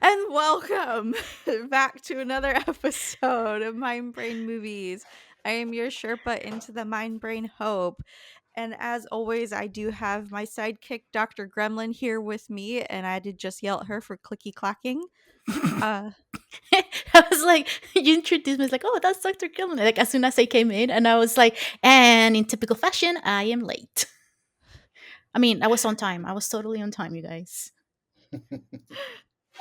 And welcome back to another episode of Mind Brain Movies. I am your Sherpa into the Mind Brain Hope. And as always, I do have my sidekick, Dr. Gremlin, here with me, and I did just yell at her for clicky clacking. Uh, I was like, you introduced me, I was like, oh, that's Dr. Gilman. Like, as soon as I came in, and I was like, and in typical fashion, I am late. I mean, I was on time. I was totally on time, you guys.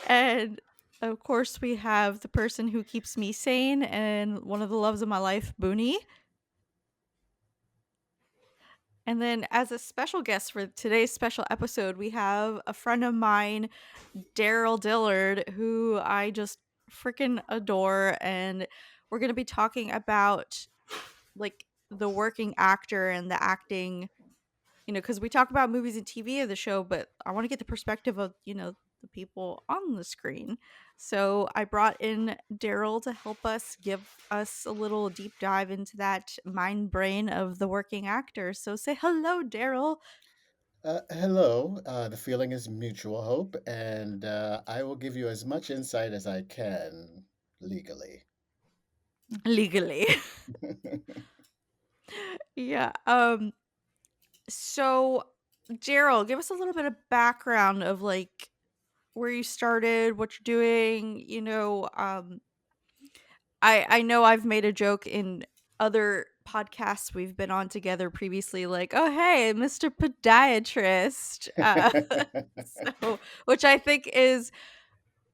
and of course, we have the person who keeps me sane and one of the loves of my life, Booney. And then, as a special guest for today's special episode, we have a friend of mine, Daryl Dillard, who I just freaking adore. And we're going to be talking about like the working actor and the acting, because we talk about movies and TV of the show, but I want to get the perspective of, the people on the screen. So I brought in Daryl to help us give us a little deep dive into that mind brain of the working actor. So say hello, Daryl. Hello. The feeling is mutual hope, and I will give you as much insight as I can legally. Legally. Yeah. So Daryl, give us a little bit of background of like where you started, what you're doing, I know I've made a joke in other podcasts we've been on together previously, like, "Oh, hey, Mr. Podiatrist." So which I think is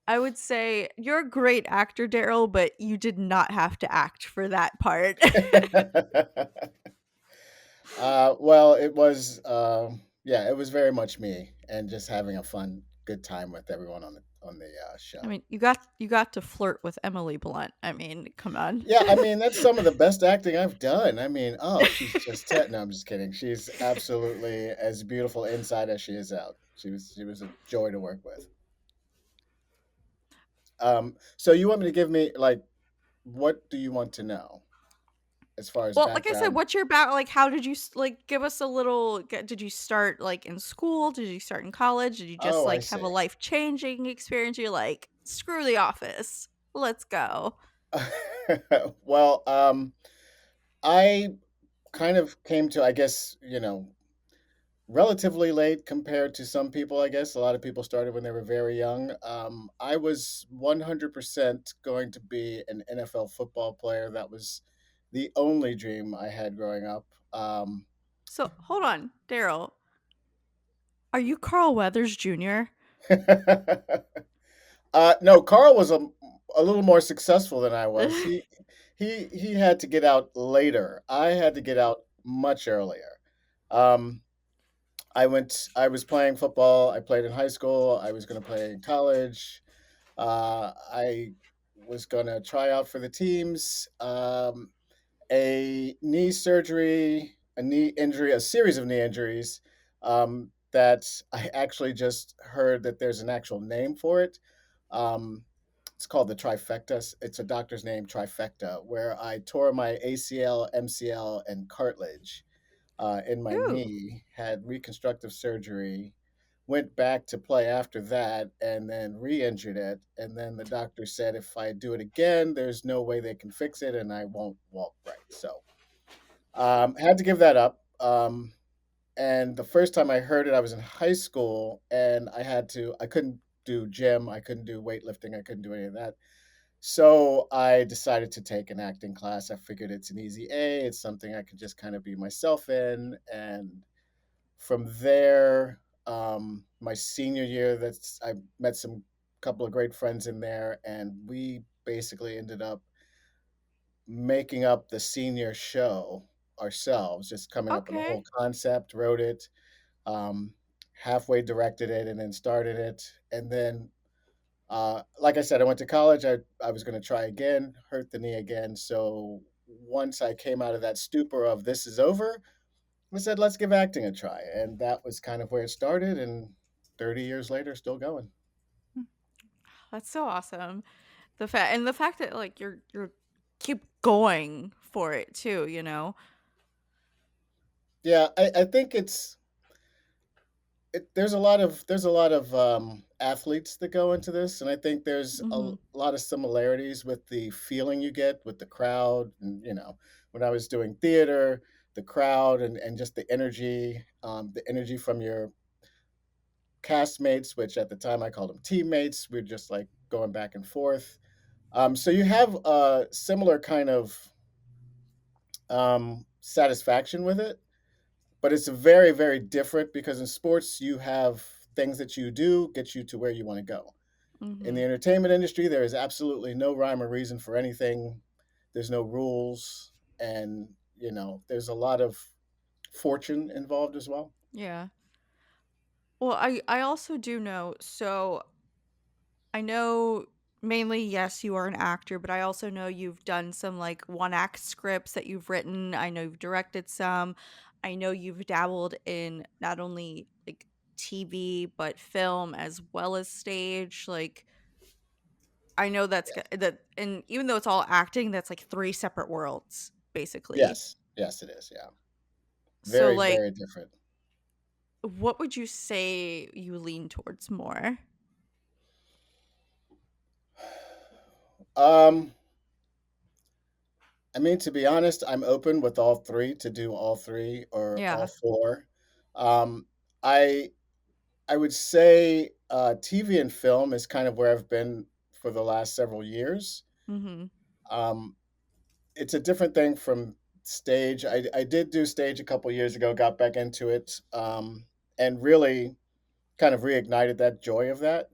I would say you're a great actor, Daryl, but you did not have to act for that part. well, it was, yeah, it was very much me, and just having a fun, good time with everyone on the I show. mean, you got to flirt with Emily Blunt. I mean, come on. Yeah, I mean that's some of the best acting I've done. I mean, oh, she's just no, I'm just kidding. She's absolutely as beautiful inside as she is out. She was a joy to work with. So you want me to give me like what do you want to know as far as Well, like I said, background? what's your back like, how did you s like, give us a little g did you start, like, in school? Did you start in college? Did you just, Oh, I like, have a see. life-changing experience? You're like, "Screw the office. Let's go." well, I kind of came to, I guess, relatively late compared to some people. I guess a lot of people started when they were very young. I was 100% going to be an NFL football player. That was the only dream I had growing up. So, hold on, Daryl. Are you Carl Weathers Jr.? No, Carl was a little more successful than I was. He had to get out later. I had to get out much earlier. Um, I was playing football. I played in high school. I was going to play in college. I was going to try out for the teams. A knee surgery, a knee injury, a series of knee injuries that I actually just heard that there's an actual name for it. Um, it's called the trifecta. It's a doctor's name, trifecta, where I tore my ACL, MCL, and cartilage in my Ooh, knee, had reconstructive surgery, went back to play after that, and then re injured it. And then the doctor said if I do it again, there's no way they can fix it and I won't walk right. So had to give that up. And the first time I heard it, I was in high school and I couldn't do gym, I couldn't do weightlifting, I couldn't do any of that. So I decided to take an acting class. I figured it's an easy A. It's something I could just kind of be myself in. And from there, my senior year, that's I met some couple of great friends in there, and we basically ended up making up the senior show ourselves, just coming up with a okay. whole concept, wrote it, um, halfway directed it, and then started it. And then like I said, I went to college. I was going to try again, hurt the knee again. So once I came out of that stupor of this is over, I said, let's give acting a try. And that was kind of where it started. And 30 years later, still going. Hmm, that's so awesome. The fact that, like, you're keep going for it too, you know? Yeah, I think there's a lot of athletes that go into this, and I think there's a Mhm. lot of similarities with the feeling you get with the crowd. And when I was doing theater, the crowd and just the energy from your castmates, which at the time I called them teammates. We're just like going back and forth. So you have a similar kind of satisfaction with it, but it's a very, very different because in sports you have things that you do get you to where you want to go. In the Mhm. entertainment industry, there is absolutely no rhyme or reason for anything. There's no rules, and there's a lot of fortune involved as well. Yeah. Well, I also do know, so I know mainly, yes, you are an actor, but I also know you've done some like one act scripts that you've written. I know you've directed some. I know you've dabbled in not only like TV, but film as well as stage. Like, I know that, and even though it's all acting, that's like three separate worlds, basically. Yes, yes, it is. Yeah, So, very, like, very different. what would you say you lean towards more? Um, I mean, to be honest, I'm open with all three to do all three or all Yeah. four. Um, I I would say TV and film is kind of where I've been for the last several years. Mhm. Um, it's a different thing from stage. I did do stage a couple years ago, got back into it, and really kind of reignited that joy of that.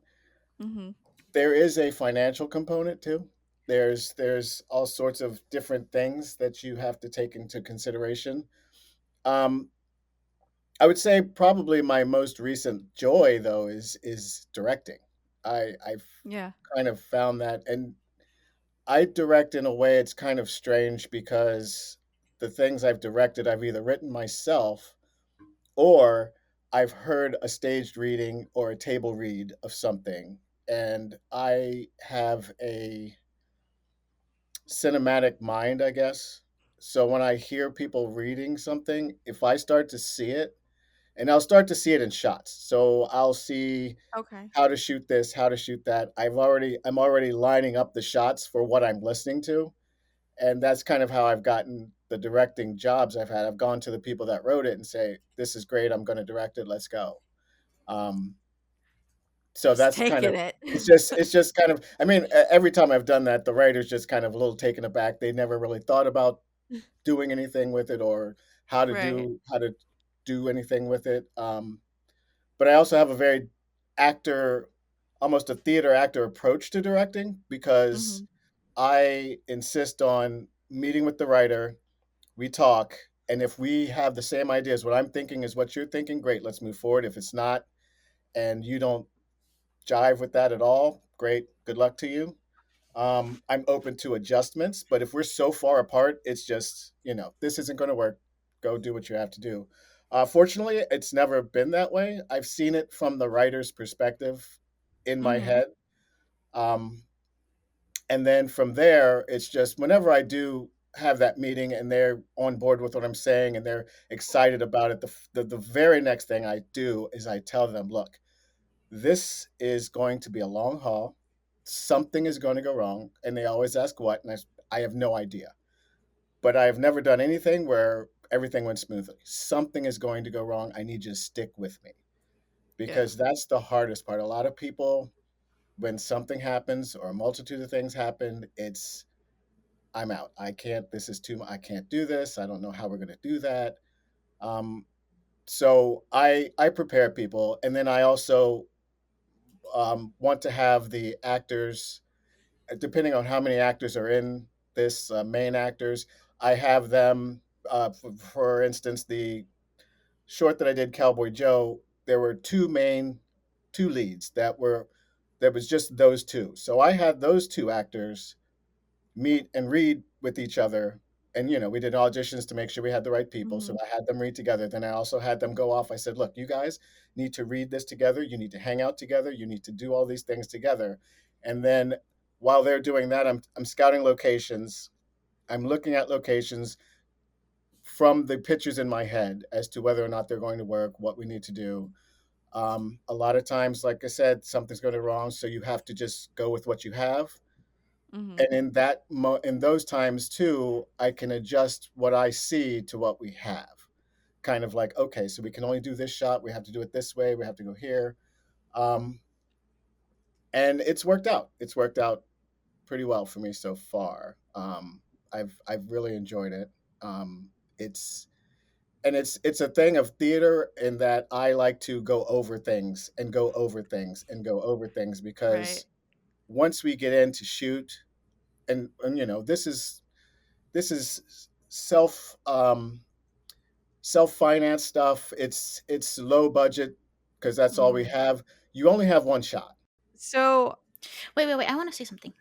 Mhm. There is a financial component too. There's all sorts of different things that you have to take into consideration. Um, I would say probably my most recent joy though is directing. I've Yeah. kind of found that, and I direct in a way it's kind of strange because the things I've directed I've either written myself or I've heard a staged reading or a table read of something, and I have a cinematic mind, I guess. So when I hear people reading something, if I start to see it, and I'll start to see it in shots. So I'll see Okay. how to shoot this, how to shoot that. I'm already lining up the shots for what I'm listening to, and that's kind of how I've gotten the directing jobs I've had. I've gone to the people that wrote it and say, "This is great. I'm going to direct it. Let's go." Um, so Just that's kind taking of it. it's just kind of. I mean, every time I've done that, the writer's just kind of a little taken aback. They never really thought about doing anything with it or Right. how to do anything with it. But I also have a very actor, almost a theater actor approach to directing because Mhm. I insist on meeting with the writer. We talk, and if we have the same ideas, what I'm thinking is what you're thinking, great, let's move forward. If it's not, and you don't jive with that at all, great, good luck to you. I'm open to adjustments, but if we're so far apart, it's just, this isn't going to work. Go do what you have to do. Fortunately, it's never been that way. I've seen it from the writer's perspective in my Mhm. head. Um, and then from there, it's just whenever I do have that meeting and they're on board with what I'm saying and they're excited about it, the very next thing I do is I tell them, look, this is going to be a long haul. Something is going to go wrong. And they always ask what, and I have no idea. But I've never done anything where everything went smoothly. Something is going to go wrong. I need you to stick with me Yeah. because that's the hardest part. A lot of people, when something happens or a multitude of things happen, it's I'm out. I can't. This is too. I can't do this. I don't know how we're going to do that. Um, so I prepare people, and then I also want to have the actors, depending on how many actors are in this, main actors, I have them. For instance, the short that I did, Cowboy Joe, there were two leads that was just those two. So I had those two actors meet and read with each other. And we did auditions to make sure we had the right people. So Mhm. I had them read together. Then I also had them go off. I said, look, you guys need to read this together. You need to hang out together. You need to do all these things together. And then while they're doing that, I'm scouting locations. I'm looking at locations from the pictures in my head as to whether or not they're going to work, what we need to do. A lot of times, like I said, something's going wrong, so you have to just go with what you have. Mhm. And in those times too, I can adjust what I see to what we have. Kind of like, okay, so we can only do this shot. We have to do it this way. We have to go here. Um, and it's worked out. It's worked out pretty well for me so far. I've really enjoyed it. It's it's a thing of theater in that I like to go over things and go over things and go over things Right. because once we get in to shoot, and this is self finance stuff. It's low budget because that's all we Mhm. have. You only have one shot. So, Wait, wait, wait. I want to say something.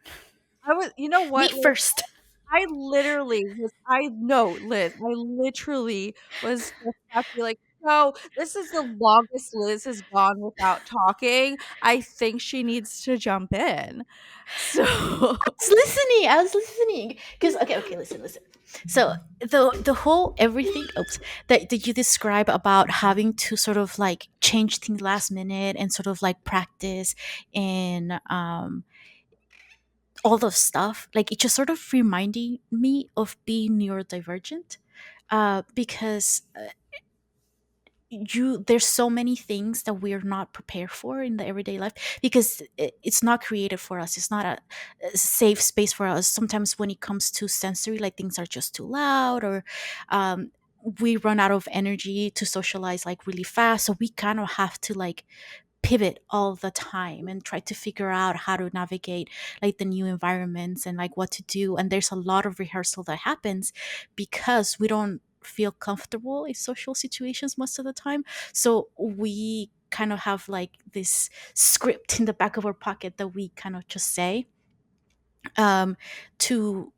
I was you know Me what? Like, first. I literally was I know, Liz, I literally was just about to be like, "No, this is the longest Liz has gone without talking. I think she needs to jump in." So Was listening. I was listening. Because okay, okay, listen, listen. So the whole everything oops, that you describe about having to sort of like change things last minute and sort of like practice and all the stuff, like it just sort of reminding me of being neurodivergent, because you there's so many things that we're not prepared for in the everyday life because it's not created for us. It's not a safe space for us. Sometimes when it comes to sensory, like things are just too loud, or um, we run out of energy to socialize like really fast, so we kind of have to like pivot all the time and try to figure out how to navigate like the new environments and like what to do. And there's a lot of rehearsal that happens because we don't feel comfortable in social situations most of the time. So we kind of have like this script in the back of our pocket that we kind of just say, to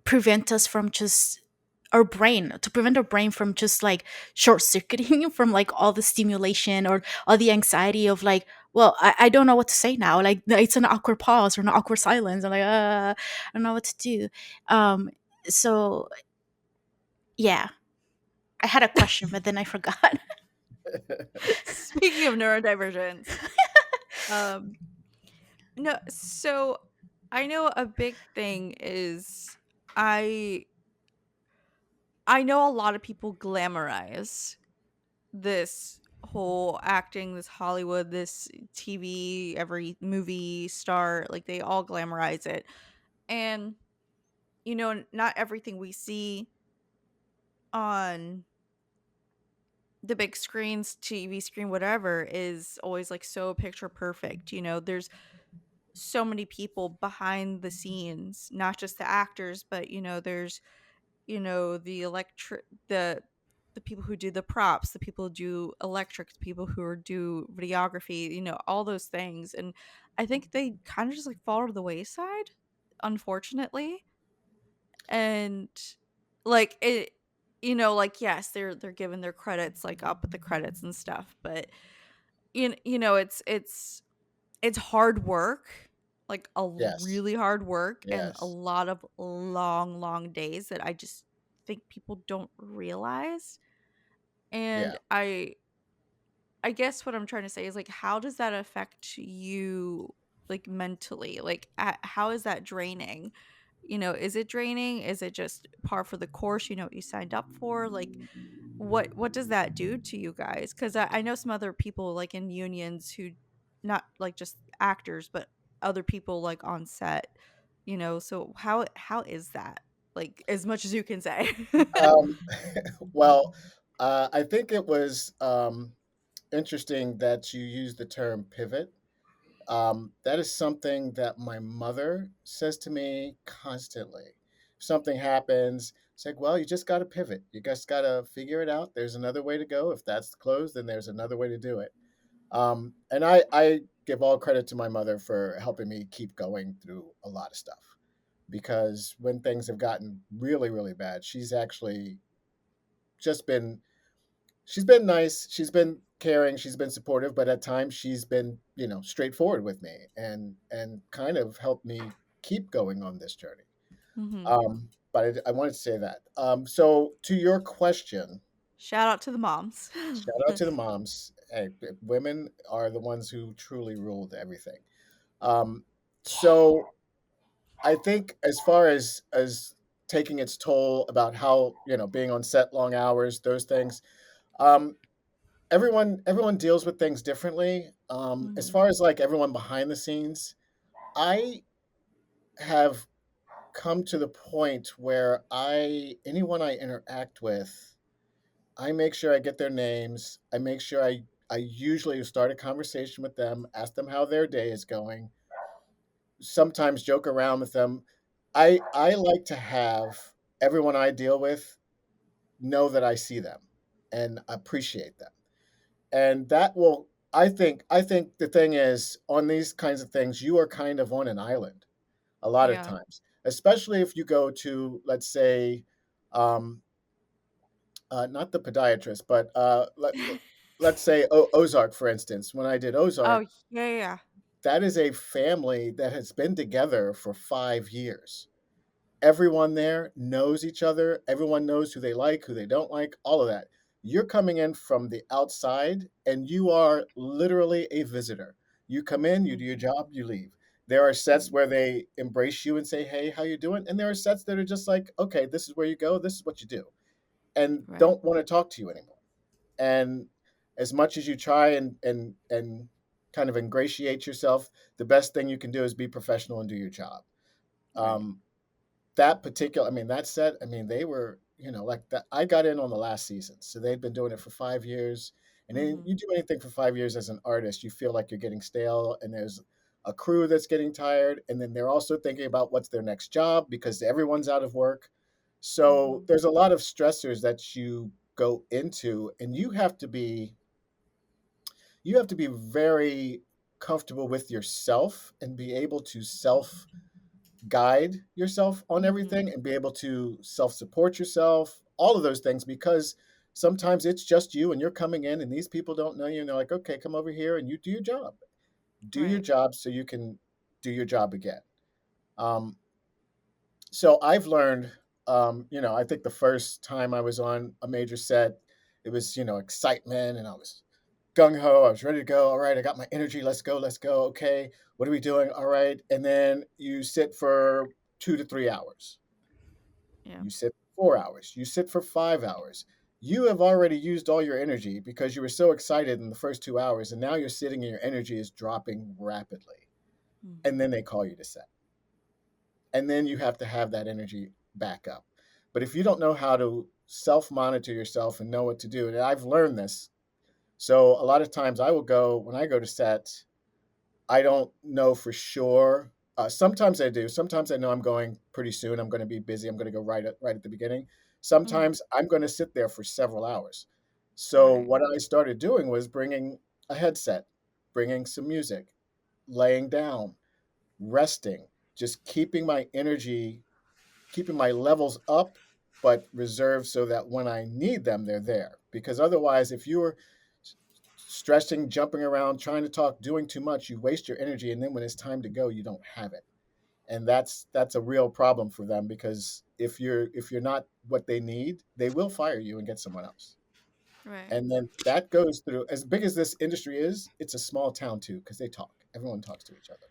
prevent us from just our brain to prevent our brain from just like short circuiting from like all the stimulation or all the anxiety of like, well, I don't know what to say now, like it's an awkward pause or an awkward silence. I'm like, I don't know what to do. um so yeah, I had a question but then I forgot. speaking of neurodivergence, um, no, so I know a big thing is I I know a lot of people glamorize this whole acting, this Hollywood, this TV, every movie star, like they all glamorize it. And not everything we see on the big screens, TV screen, whatever, is always like so picture perfect. There's so many people behind the scenes, not just the actors, but there's the the people who do the props, the people who do electric, the people who do videography, all those things. And I think they kind of just like fall to the wayside, unfortunately. And like it like yes, they're given their credits like up at the credits and stuff, but it's hard work, like a Yes. really hard work and a Yes. lot of long, long days that I just think people don't realize. Yeah. And I guess what I'm trying to say is like, how does that affect you, like mentally? Like, how is that draining? Is it draining? Is it just par for the course? You know what you signed up for? Like, what does that do to you guys? Because I know some other people like in unions who, not like just actors, but other people like on set. So how is that? Like, as much as you can say. Um, well, I think it was interesting that you used the term pivot. That is something that my mother says to me constantly. If something happens, it's like, well, you just got to pivot. You just got to figure it out. There's another way to go. If that's closed, then there's another way to do it. And I give all credit to my mother for helping me keep going through a lot of stuff because when things have gotten really, really bad, just been she's been nice, she's been caring, she's been supportive, but at times she's been, straightforward with me and kind of helped me keep going on this journey. Mhm. But I wanted to say that. So to your question, Shout out to the moms. Shout out to the moms. Hey, women are the ones who truly ruled everything. Um, so I think as far as taking its toll about how being on set long hours, those things. Um, everyone deals with things differently. As Mhm. far as like everyone behind the scenes, I have come to the point where anyone I interact with, I make sure I get their names. I make sure I usually start a conversation with them, ask them how their day is going, sometimes joke around with them. I like to have everyone I deal with know that I see them and appreciate them. And that will I think the thing is on these kinds of things you are kind of on an island a lot of Yeah. times, especially if you go to, let's say, um, not the podiatrist, but let's say Ozark, for instance. When I did Oh, Ozark, yeah, yeah, yeah. that is a family that has been together for 5 years. Everyone there knows each other. Everyone knows who they like, who they don't like, all of that. You're coming in from the outside and you are literally a visitor. You come in, you do your Mhm. job, you leave. There are sets Mhm. where they embrace you and say, "Hey, how you doing?" And there are sets that are just like, "Okay, this is where you go, this is what you do." And Right. don't want to talk to you anymore. And as much as you try and kind of ingratiate yourself, the best thing you can do is be professional and do your job. Right. Um, that particular, I mean, that set, I mean, they were, like that. I got in on the last season, so they'd been doing it for 5 years. And then Mhm. you do anything for 5 years as an artist, you feel like you're getting stale, and there's a crew that's getting tired, and then they're also thinking about what's their next job because everyone's out of work. So Mhm. there's a lot of stressors that you go into, and you have to be very comfortable with yourself and be able to self guide yourself on everything Mhm. and be able to self support yourself, all of those things, because sometimes it's just you and you're coming in and these people don't know you and they're like, okay, come over here and you do your job. Do your Right. job so you can do your job again. Um, so I've learned, I think the first time I was on a major set, it was, excitement and I was gung ho. I was ready to go. All right, I got my energy. Let's go. Let's go. Okay, what are we doing? All right. And then you sit for 2 to 3 hours. Yeah. You sit for 4 hours. You sit for 5 hours. You have already used all your energy because you were so excited in the first 2 hours, and now you're sitting and your energy is dropping rapidly. And Mhm. then they call you to set. And then you have to have that energy back up. But if you don't know how to self monitor yourself and know what to do, and I've learned this. So a lot of times when I go to set, I don't know for sure. Sometimes I do. Sometimes I know I'm going pretty soon. I'm going to be busy. I'm going to go right at the beginning. Mhm. Sometimes I'm going to sit there for several hours. So Right. what I started doing was bringing a headset, bringing some music, laying down, resting, just keeping my levels up, but reserved so that when I need them, they're there. Because otherwise, if you're stressing, jumping around, trying to talk, doing too much, you waste your energy, and then when it's time to go, you don't have it. And that's a real problem for them because if you're not what they need, they will fire you and get someone else. Right. And then that goes through, as big as this industry is, it's a small town too, because they talk. Everyone talks to each other.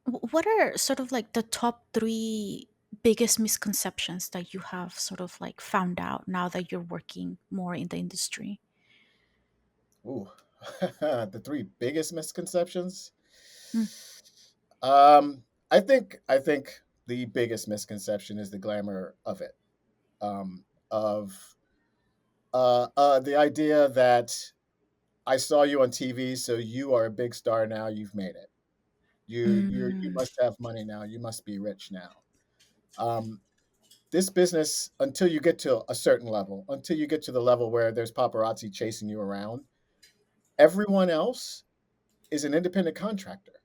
What are sort of like the top three biggest misconceptions that you have sort of like found out now that you're working more in the industry? Ooh. The three biggest misconceptions. Mm. I think the biggest misconception is the glamour of it. Of the idea that I saw you on TV, so you are a big star now. You've made it. You Mm. must have money now. You must be rich now. Um, this business, until you get to a certain level, until you get to the level where there's paparazzi chasing you around, everyone else is an independent contractor,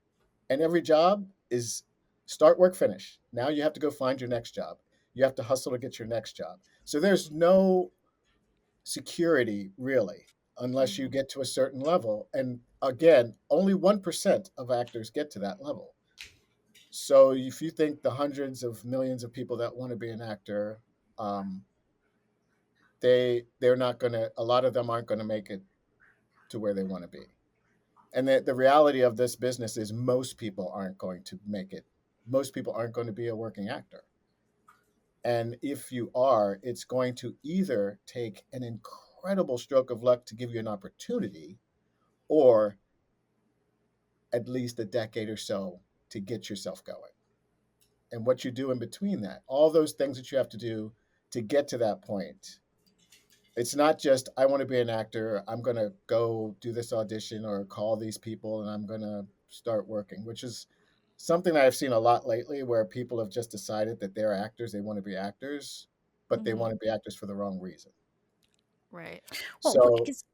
and every job is start, work, finish. Now you have to go find your next job. You have to hustle to get your next job. So there's no security really unless you Mhm. get to a certain level. And again, only 1% of actors get to that level. So if you think the hundreds of millions of people that want to be an actor, um, they're not gonna. A lot of them aren't gonna make it to where they want to be. And the reality of this business is most people aren't going to make it. Most people aren't going to be a working actor. And if you are, it's going to either take an incredible stroke of luck to give you an opportunity, or at least a decade or so to get yourself going. And what you do in between that, all those things that you have to do to get to that point. It's not just, I want to be an actor, I'm going to go do this audition or call these people and I'm going to start working, which is something that I've seen a lot lately, where people have just decided that they're actors, they want to be actors, but they Mhm. want to be actors for the wrong reason. Right. Well, So, because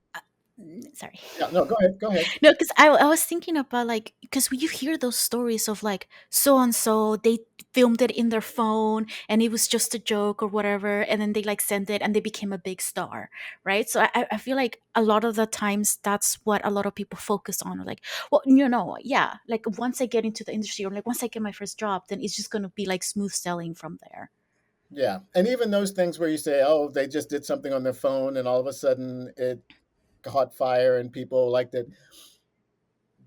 sorry. yeah, no, go ahead, go ahead. No, because I was thinking about, like, because when you hear those stories of like so and so, they filmed it in their phone and it was just a joke or whatever, and then they like sent it and they became a big star, right? So I feel like a lot of the times that's what a lot of people focus on. Like, well, yeah, like once I get into the industry, or like once I get my first job, then it's just gonna be like smooth sailing from there. Yeah. And even those things where you say, oh, they just did something on their phone and all of a sudden it caught fire and people liked it.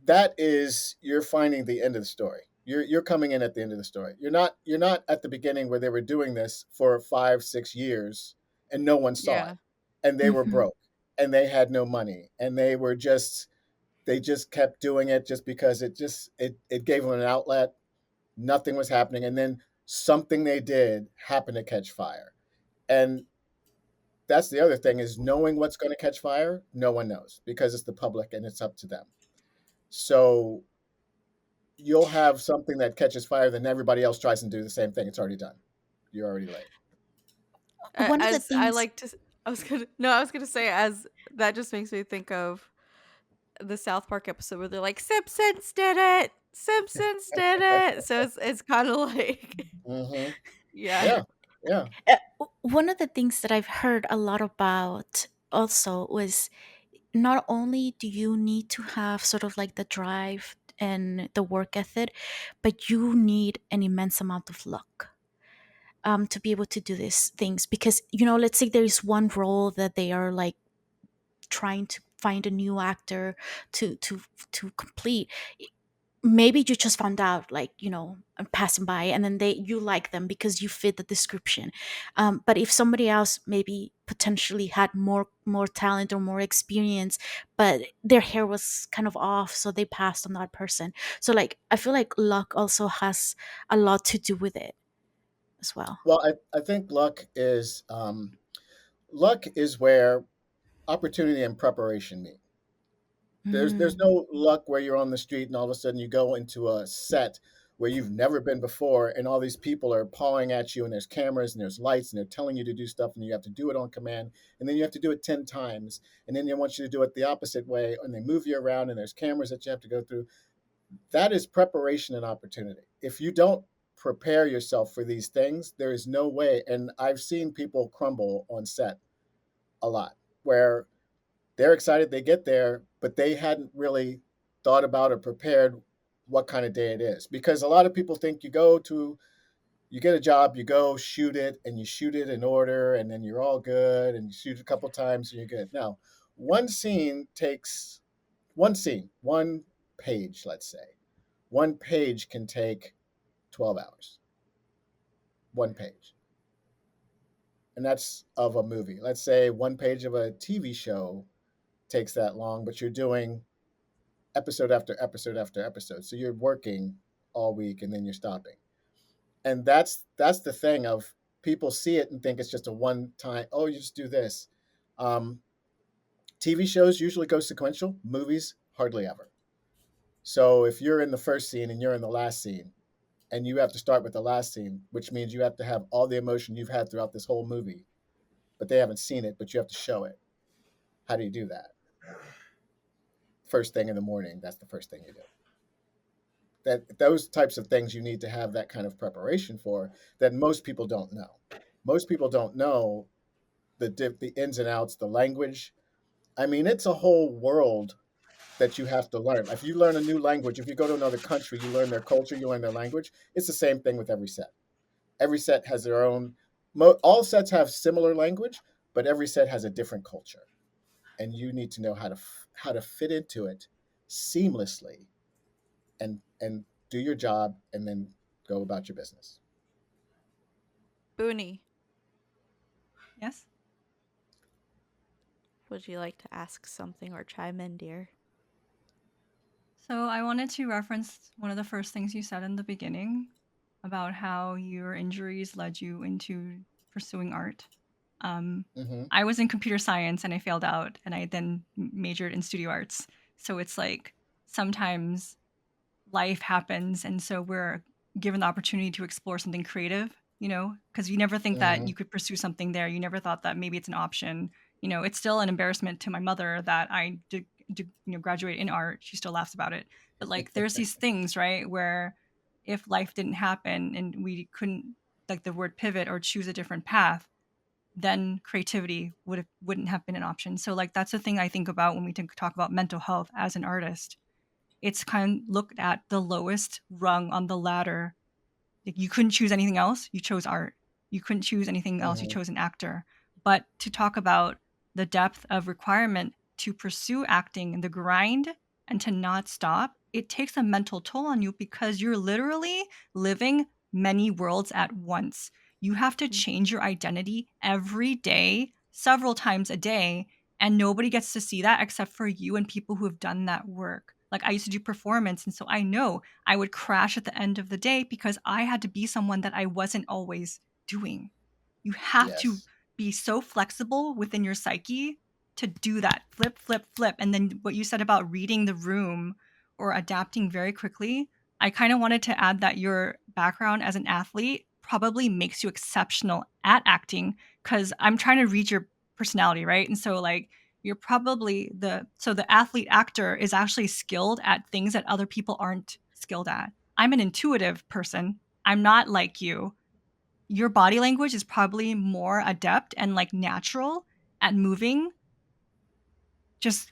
That is, you're finding the end of the story. You're coming in at the end of the story. You're not at the beginning where they were doing this for 5-6 years and no one saw Yeah. it, and they were Hmm. broke and they had no money and they just kept doing it just because it gave them an outlet. Nothing was happening, and then something they did happened to catch fire. And that's the other thing, is knowing what's going to catch fire. No one knows because it's the public and it's up to them. So you'll have something that catches fire, then everybody else tries to do the same thing. It's already done. You're already late. One of the As I things. like to, I was gonna say, as that just makes me think of the South Park episode where they're like, Simpsons did it, Simpsons did it. So it's kind of like, Hmm. yeah, Yeah, yeah. One of the things that I've heard a lot about also was, not only do you need to have sort of like the drive and the work ethic, but you need an immense amount of luck to be able to do these things. Because, let's say there is one role that they are like trying to find a new actor to complete. Maybe you just found out, like, passing by, and then you like them because you fit the description. But if somebody else maybe potentially had more talent or more experience, but their hair was kind of off, so they passed on that person. So like I feel like luck also has a lot to do with it as well. Well, I think luck is where opportunity and preparation meet. There's Mm. no luck where you're on the street and all of a sudden you go into a set where you've never been before and all these people are pawing at you and there's cameras and there's lights and they're telling you to do stuff and you have to do it on command, and then you have to do it 10 times, and then they want you to do it the opposite way and they move you around and there's cameras that you have to go through. That is preparation and opportunity. If you don't prepare yourself for these things, there is no way. And I've seen people crumble on set a lot, where they're excited, they get there, but they hadn't really thought about or prepared what kind of day it is. Because a lot of people think you get a job, you go shoot it, and you shoot it in order, and then you're all good, and you shoot a couple times, and you're good. Now, one scene takes one page, let's say. One page can take 12 hours. One page. And that's of a movie. Let's say one page of a TV show takes that long, but you're doing episode after episode after episode. So you're working all week and then you're stopping. And that's the thing of, people see it and think it's just a one time, oh, you just do this. Um, TV shows usually go sequential, movies hardly ever. So if you're in the first scene and you're in the last scene, and you have to start with the last scene, which means you have to have all the emotion you've had throughout this whole movie, but they haven't seen it, but you have to show it. How do you do that? First thing in the morning, that's the first thing you do. That those types of things you need to have that kind of preparation for, that most people don't know. Most people don't know the ins and outs, the language. I mean, it's a whole world that you have to learn. If you learn a new language, if you go to another country, you learn their culture, you learn their language. It's the same thing with every set. Every set has their own. All sets have similar language, but every set has a different culture, and you need to know how to fit into it seamlessly, and do your job, and then go about your business. Booney, Yes. would you like to ask something or chime in, dear? So I wanted to reference one of the first things you said in the beginning about how your injuries led you into pursuing art. Hmm. I was in computer science and I failed out, and I then majored in studio arts. So it's like sometimes life happens, and so we're given the opportunity to explore something creative, because you never think that Hmm. you could pursue something there. You never thought that maybe it's an option. It's still an embarrassment to my mother that I did graduate in art. She still laughs about it. But like, there's these things, right, where if life didn't happen and we couldn't, like the word pivot or choose a different path, then creativity wouldn't have been an option. So like, that's the thing I think about when we talk about mental health as an artist. It's kind of looked at the lowest rung on the ladder. Like, you couldn't choose anything else, you chose art. You couldn't choose anything else, you Hmm. chose an actor. But to talk about the depth of requirement to pursue acting and the grind and to not stop, it takes a mental toll on you because you're literally living many worlds at once. You have to change your identity every day, several times a day, and nobody gets to see that except for you and people who have done that work. Like, I used to do performance, and so I know I would crash at the end of the day because I had to be someone that I wasn't always doing. You have to Yes. be so flexible within your psyche to do that. Flip, flip, flip. And then what you said about reading the room or adapting very quickly, I kind of wanted to add that your background as an athlete probably makes you exceptional at acting, because I'm trying to read your personality, right? And so, like, you're probably the athlete actor is actually skilled at things that other people aren't skilled at. I'm an intuitive person. I'm not like you. Your body language is probably more adept and like natural at moving, just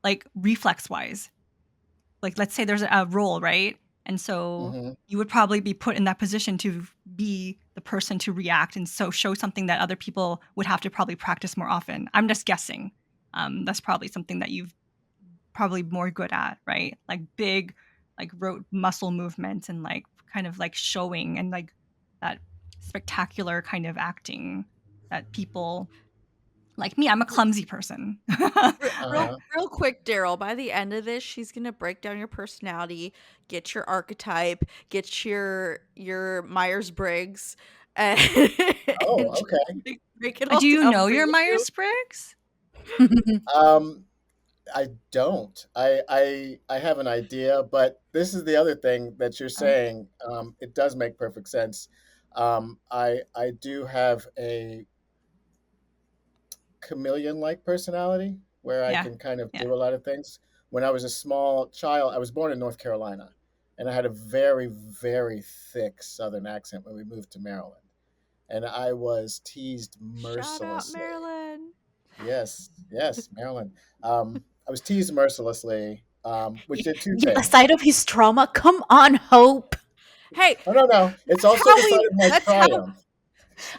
like reflex wise. Like, let's say there's a role, right? And so Hmm. you would probably be put in that position to be the person to react and so show something that other people would have to probably practice more often. I'm just guessing. That's probably something that you've probably more good at, right? Like big, like rote muscle movements and like kind of like showing and like that spectacular kind of acting that people like me. I'm a clumsy person. Real, Uh-huh. real quick, Daryl. By the end of this, she's gonna break down your personality, get your archetype, get your Myers Briggs, and, and Oh, just okay. break it all Do you down know for your you. Myers Briggs? Um, I don't. I have an idea, but this is the other thing that you're saying. It does make perfect sense. I do have a chameleon-like personality where I Yeah, can kind of yeah. do a lot of things. When I was a small child, I was born in North Carolina, and I had a very, very thick Southern accent when we moved to Maryland, and I was teased Shout out, mercilessly. Marilyn. Yes, yes, Maryland. I was teased mercilessly, which did two Yeah, things. aside of his trauma, come on, Hope. Hey, Oh no, no, it's that's also how the side we. of my That's how. triumph.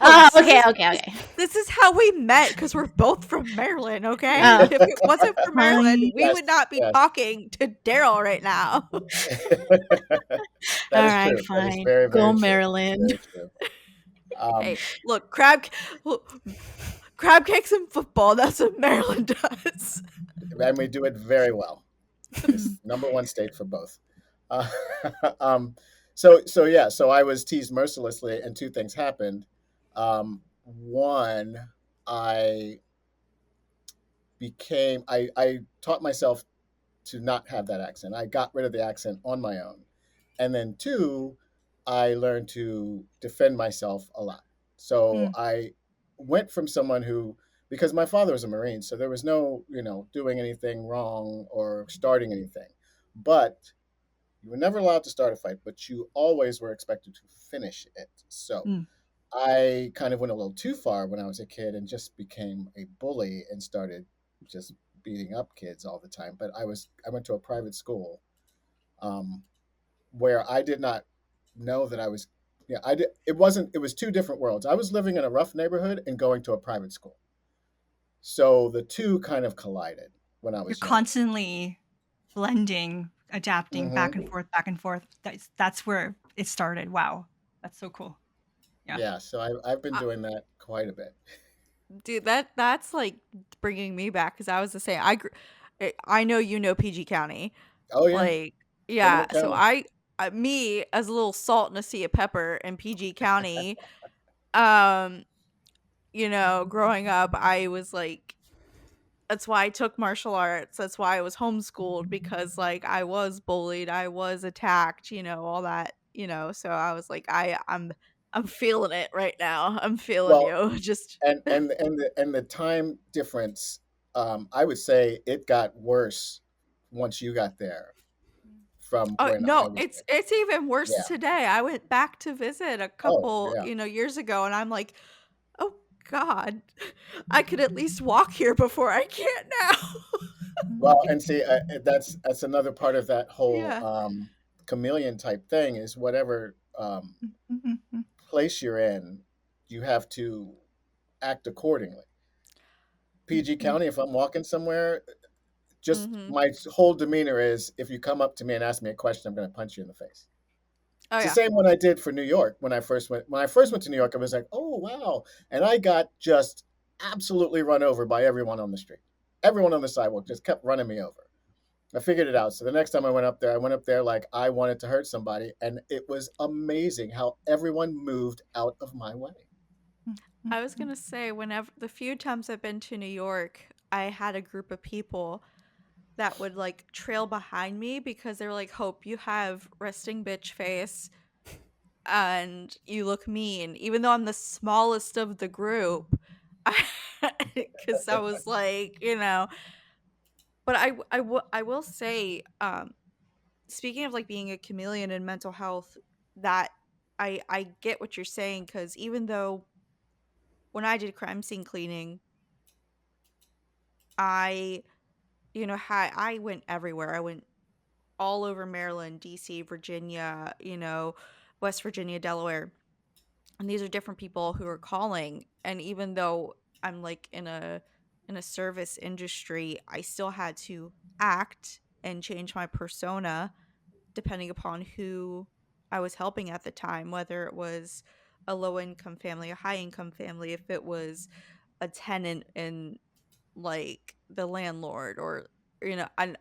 Look, Oh, this okay, is okay, this, okay. this is how we met because we're both from Maryland. Okay, Oh, if it wasn't for Maryland, fine. we Yes, would not be yes. talking to Daryl right now. That All is right, true. That is fine. very, Go very true. Maryland. Very true. Um, Hey, look, crab cakes and football. That's what Maryland does. and we do it very well. It's number one state for both. Uh, um, so yeah, so I was teased mercilessly, and two things happened. One, I I taught myself to not have that accent. I got rid of the accent on my own. And then two, I learned to defend myself a lot. So Mm, I went from someone who, because my father was a Marine, so there was no, doing anything wrong or starting anything. But you were never allowed to start a fight, but you always were expected to finish it. So mm. I kind of went a little too far when I was a kid and just became a bully and started just beating up kids all the time. But I went to a private school, um, where I did not know that I was, yeah, I did. It wasn't. It was two different worlds. I was living in a rough neighborhood and going to a private school. So the two kind of collided when I You're was younger. constantly blending, adapting Hmm. back and forth. That's where it started. Wow. That's so cool. Yeah. Yeah, so I've been Uh, doing that quite a bit. dude, that's like bringing me back because I was the same. I know you know PG County, Oh yeah, like yeah. Criminal So County. me as a little salt in a sea of pepper in PG County, um, growing up, I was like, that's why I took martial arts. That's why I was homeschooled because like I was bullied, I was attacked, all that, So I was like, I'm feeling it right now. I'm feeling Well, you. Just and the time difference, I would say it got worse once you got there from oh when no, I was it's even worse there. today. I went back to visit a Yeah. Oh couple, yeah. years ago, and I'm like, oh God, I could at least walk here before I can't now. Well, and see, that's another part of that whole Yeah. chameleon type thing is whatever place you're in, you have to act accordingly. PG County, if I'm walking somewhere, just Mhm. my whole demeanor is if you come up to me and ask me a question, I'm going to punch you in the face. Oh It's the yeah. same one I did for New York when I first went. When I first went to New York, I was like, "Oh wow!" And I got just absolutely run over by everyone on the street. Everyone on the sidewalk just kept running me over. I figured it out. So the next time I went up there like I wanted to hurt somebody, and it was amazing how everyone moved out of my way. I was gonna say, whenever the few times I've been to New York, I had a group of people that would like trail behind me because they were like, Hope, you have resting bitch face and you look mean, even though I'm the smallest of the group. Because I was like, but I will say, speaking of like being a chameleon in mental health, that I get what you're saying because even though when I did crime scene cleaning, I I went everywhere. I went all over Maryland, DC, Virginia, West Virginia, Delaware. And these are different people who are calling. And even though I'm like in a service industry, I still had to act and change my persona depending upon who I was helping at the time, whether it was a low income family, a high income family, if it was a tenant and like the landlord or and I'm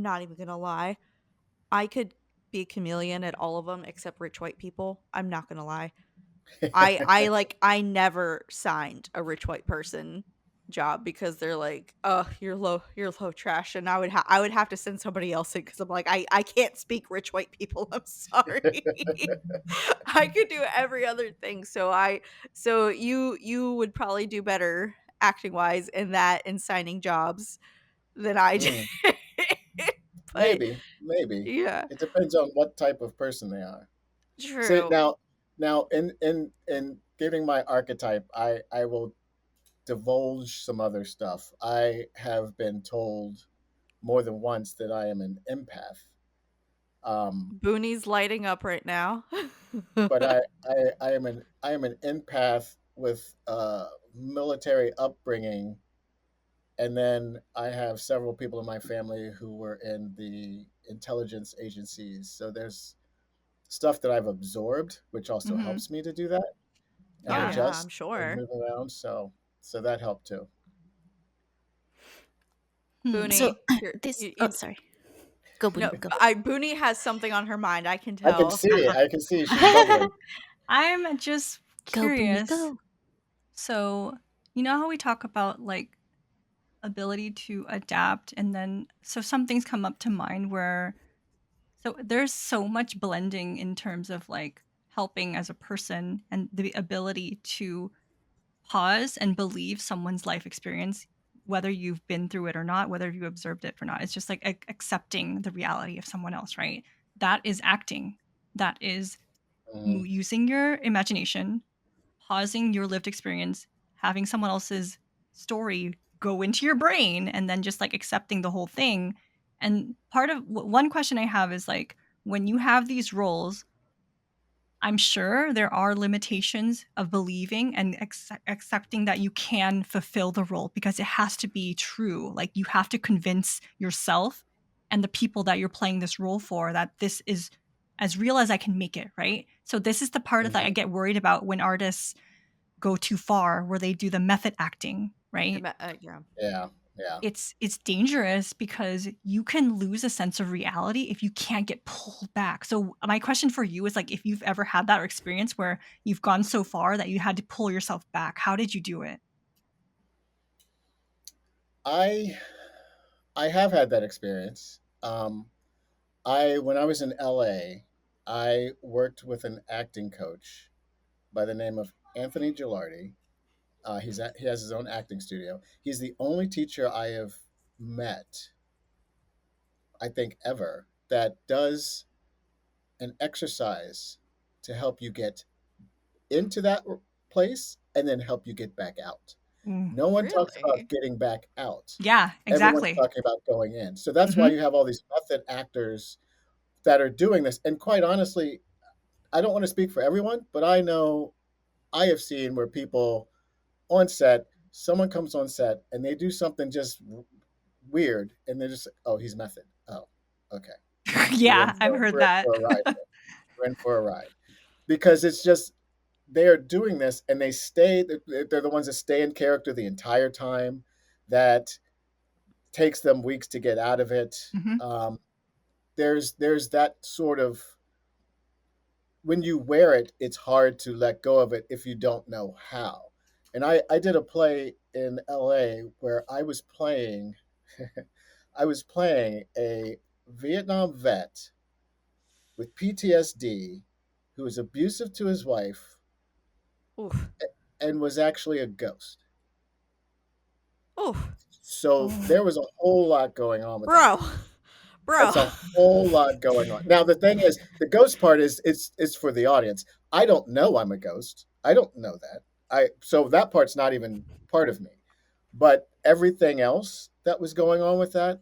not even gonna lie, I could be a chameleon at all of them except rich white people. I'm not gonna lie. I never signed a rich white person job because they're like, "Oh, you're low trash," and I would have to send somebody else in because I'm like, I can't speak rich white people. I'm sorry. I could do every other thing. So you would probably do better acting wise in that in signing jobs than I did. Mm, But maybe. yeah, It depends on what type of person they are. See true. now in giving my archetype, I will divulge some other stuff. I have been told more than once that I am an empath. Booney's lighting up right now. But I am an empath with military upbringing, and then I have several people in my family who were in the intelligence agencies. So there's stuff that I've absorbed, which also Mhm. helps me to do that and Oh Yeah. yeah, I'm adjust and sure. move around. So that helped too. Hmm. So Booney, this. Oh, sorry. Go, no, Bunny. Go. Booney has something on her mind. I can I can tell. see it. I can see she's bubbling. I'm just Go, Bunny. curious. Go. So, you know how we talk about like ability to adapt and then so some things come up to mind where so there's so much blending in terms of like helping as a person and the ability to pause and believe someone's life experience whether you've been through it or not, whether you observed it or not. It's just like accepting the reality of someone else, right? That is acting. That is Mhm. using your imagination, pausing your lived experience, having someone else's story go into your brain, and then just like accepting the whole thing. And part of one question I have is like, when you have these roles, I'm sure there are limitations of believing and accepting that you can fulfill the role because it has to be true. Like you have to convince yourself and the people that you're playing this role for that this is as real as I can make it, right? So this is the part that I Mhm. get worried about when artists go too far where they do the method acting, right? Yeah. Yeah, yeah. It's dangerous because you can lose a sense of reality if you can't get pulled back. So my question for you is like if you've ever had that experience where you've gone so far that you had to pull yourself back, how did you do it? I I have had that experience. I when I was in LA, I worked with an acting coach by the name of Anthony Gilardi. He has his own acting studio. He's the only teacher I have met, I think, ever that does an exercise to help you get into that place and then help you get back out. Mm. No one talks about Really? getting back out. Yeah, Everyone's exactly. talking about going in. So that's why Hmm. you have all these method actors that are doing this. And quite honestly, I don't want to speak for everyone, but I know I have seen where people on set, someone comes on set and they do something just weird, and they're just, oh, he's method. Oh, okay, Yeah, I've heard we're in that. for a ride. We're in for a ride because it's just they are doing this and they stay. They're the ones that stay in character the entire time. That takes them weeks to get out of it. Hmm. Um, there's that sort of when you wear it, it's hard to let go of it if you don't know how. And I did a play in LA where I was playing a Vietnam vet with PTSD who was abusive to his wife Oof. and was actually a ghost. Oof. So Oh. there was a whole lot going on with that. Bro. Bro. That's a whole lot going on. Now the thing is, the ghost part is it's for the audience. I don't know I'm a ghost. I don't know that. I so that part's not even part of me. But everything else that was going on with that,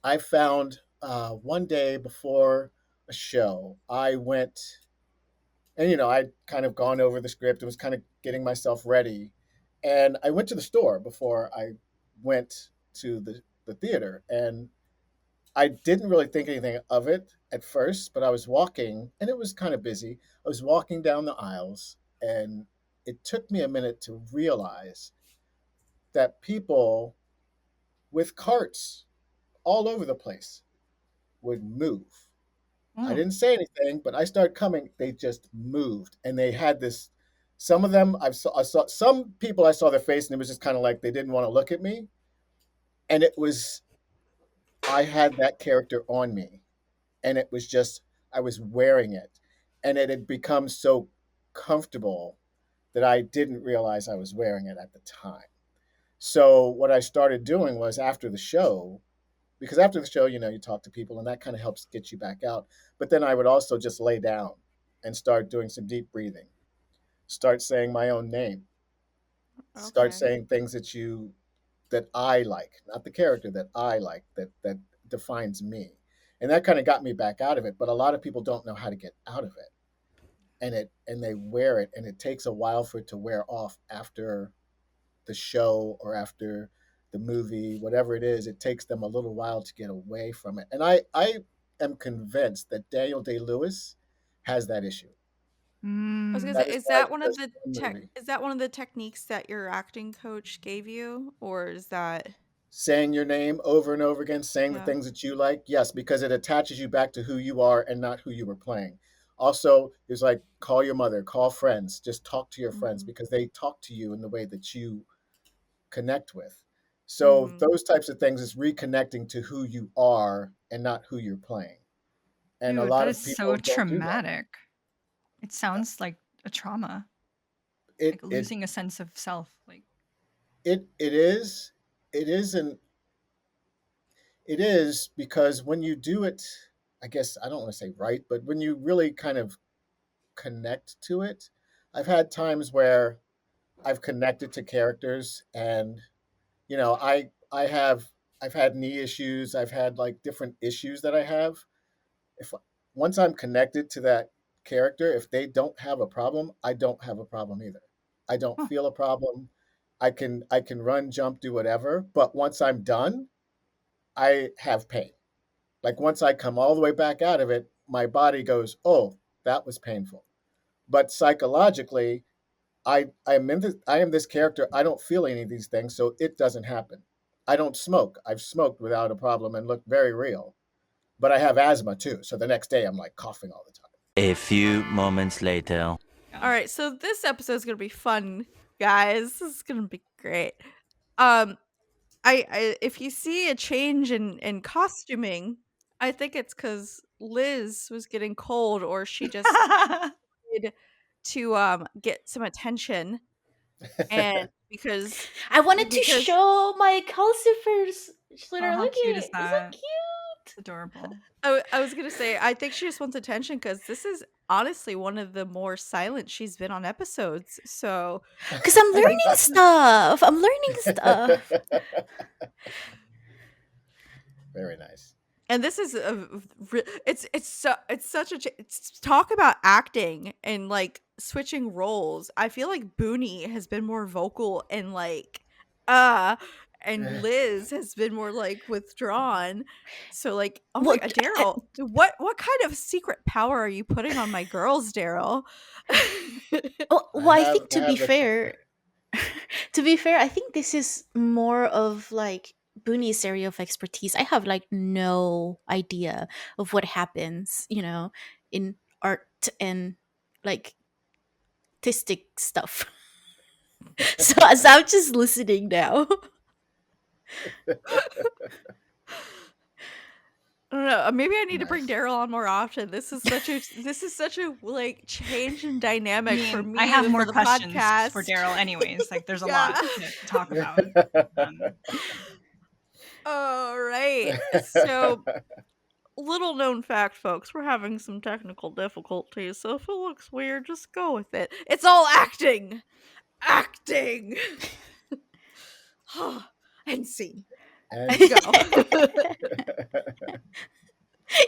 I found one day before a show, I went and I'd kind of gone over the script and was kind of getting myself ready, and I went to the store before I went to the theater, and I didn't really think anything of it at first, but I was walking and it was kind of busy. I was walking down the aisles and it took me a minute to realize that people with carts all over the place would move. I Mm. didn't say anything, but I started coming. They just moved and they had this. Some of them I saw some people I saw their face and it was just kind of like they didn't want to look at me. And it was, I had that character on me and it was just I was wearing it, and it had become so comfortable that I didn't realize I was wearing it at the time. So what I started doing was after the show, because after the show, you talk to people and that kind of helps get you back out. But then I would also just lay down and start doing some deep breathing, start saying my own name, start Okay. saying things that I like, not the character that I like, that defines me. And that kind of got me back out of it. But a lot of people don't know how to get out of it. And they wear it and it takes a while for it to wear off after the show or after the movie, whatever it is, it takes them a little while to get away from it. And I am convinced that Daniel Day Lewis has that issue. I was gonna Mm. say, That is why he does one movie. is that one of the techniques that your acting coach gave you, or is that Saying your name over and over again, saying the yeah? things that you like, yes, because it attaches you back to who you are and not who you were playing. Also, it's like call your mother, call friends, just talk to your friends Mhm. because they talk to you in the way that you connect with. So Mhm. those types of things is reconnecting to who you are and not who you're playing. And a Dude, that lot is of so people don't do that. traumatic. It sounds like a trauma, It like it losing a sense of self. Like, it is it isn't it is because when you do it, I guess I don't want to say right, but when you really kind of connect to it, I've had times where I've connected to characters and I've had knee issues, I've had like different issues that I have. If once I'm connected to that character, if they don't have a problem, I don't have a problem either. I don't Huh. feel a problem. I can run, jump, do whatever, but once I'm done, I have pain. Like once I come all the way back out of it, my body goes, "Oh, that was painful." But psychologically, I am this character. I don't feel any of these things, so it doesn't happen. I don't smoke. I've smoked without a problem and looked very real. But I have asthma too, so the next day I'm like coughing all the time. A few moments later. All right, so this episode is gonna be fun, guys. This is gonna be great. Um, I if you see a change in costuming, I think it's because Liz was getting cold, or she just needed to get some attention, and because I wanted to because show my calcifers. Schlitter, how look cute at is it. It's so that? cute. It's adorable. I was gonna say I think she just wants attention because this is honestly one of the more silent she's been on episodes. So Because I'm I think learning stuff. I'm learning stuff. Very nice. and this is it's such a it's talk about acting and like switching roles. I feel like Booney has been more vocal and like and Liz has been more like withdrawn. So like, oh my Well, god, Daryl, what kind of secret power are you putting on my girls, Daryl? well, I think I have the to be fair, I think this is more of like Booney's area of expertise. I have like no idea of what happens, in art and like artistic stuff. So as I'm just listening now. I don't know. Maybe I need to bring nice. Daryl on more often. This is such a like change in I dynamic for mean, me I have for more the questions podcast. for Daryl anyways. Like there's a Yeah. lot to talk about. All right. So, little known fact, folks, we're having some technical difficulties. So if it looks weird, just go with it. It's all acting. Acting. And scene. And Go.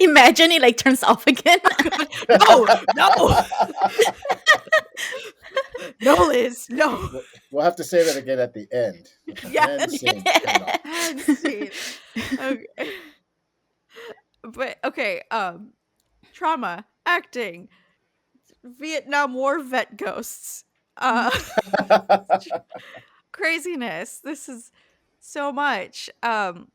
Imagine it like turns off again. No, no. No, Liz, no. we'll have to say that again at the end. Yeah. And scene, turn off. And scene. Okay. But okay, trauma, acting, Vietnam War vet ghosts, craziness. This is so much. And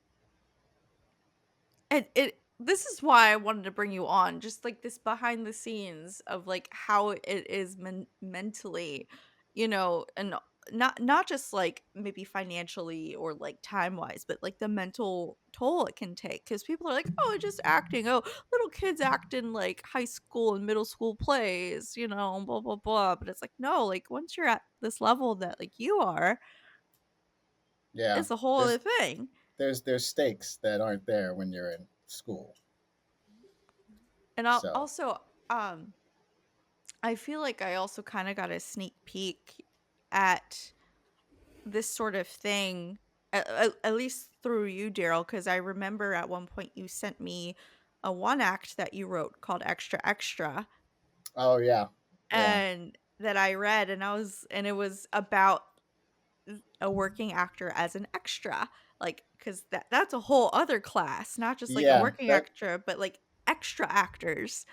this is why I wanted to bring you on, just like this behind the scenes of like how it is mentally, and not just like maybe financially or like time wise, but like the mental toll it can take. Because people are like, oh, just acting. Oh, little kids act in like high school and middle school plays, blah blah blah. But it's like no, like once you're at this level that like you are, Yeah. it's a whole other thing. There's stakes that aren't there when you're in school. And So. also, I feel like I also kind of got a sneak peek at this sort of thing, at least through you, Daryl, because I remember at one point you sent me a one act that you wrote called Extra Extra. Oh yeah. And that I read, and it was about a working actor as an extra, like because that's a whole other class, not just like a working actor, but like extra actors,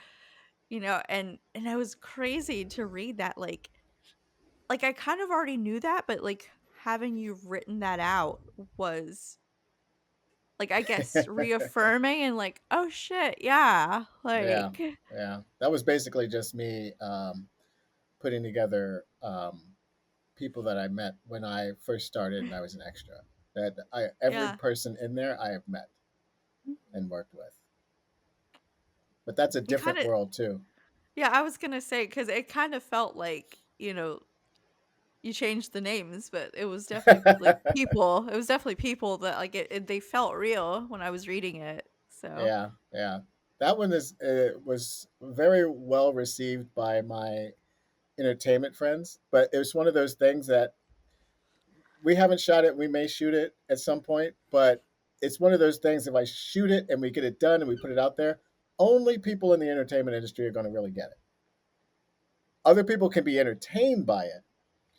and it was crazy to read that, like I kind of already knew that, but like having you written that out was like, I guess, reaffirming and like, oh shit, yeah, like yeah. That was basically just me putting together people that I met when I first started and I was an extra. That every person in there I have met and worked with. But that's a different world too. Yeah, I was gonna say, because it kind of felt like, you changed the names, but it was definitely like people. It was definitely people that like they felt real when I was reading it. So yeah. That one was very well received by my entertainment friends, but it was one of those things that we haven't shot it. We may shoot it at some point, but it's one of those things. If I shoot it and we get it done and we put it out there, only people in the entertainment industry are going to really get it. other people can be entertained by it,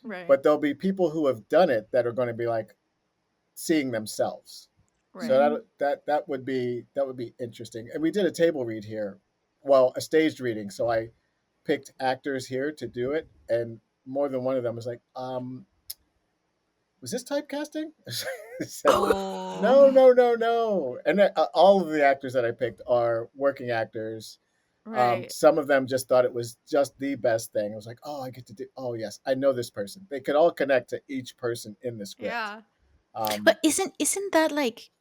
Right. but there'll be people who have done it that are going to be like seeing themselves. So Right. that would be interesting. And we did a table read here, well, a staged reading. So I picked actors here to do it, and more than one of them was like, was this typecasting? So, no, Oh. no, no, no. And all of the actors that I picked are working actors. Right. Some of them just thought it was just the best thing. I was like, oh, I get to do. Oh, yes, I know this person. They could all connect to each person in the script. Yeah. But isn't that like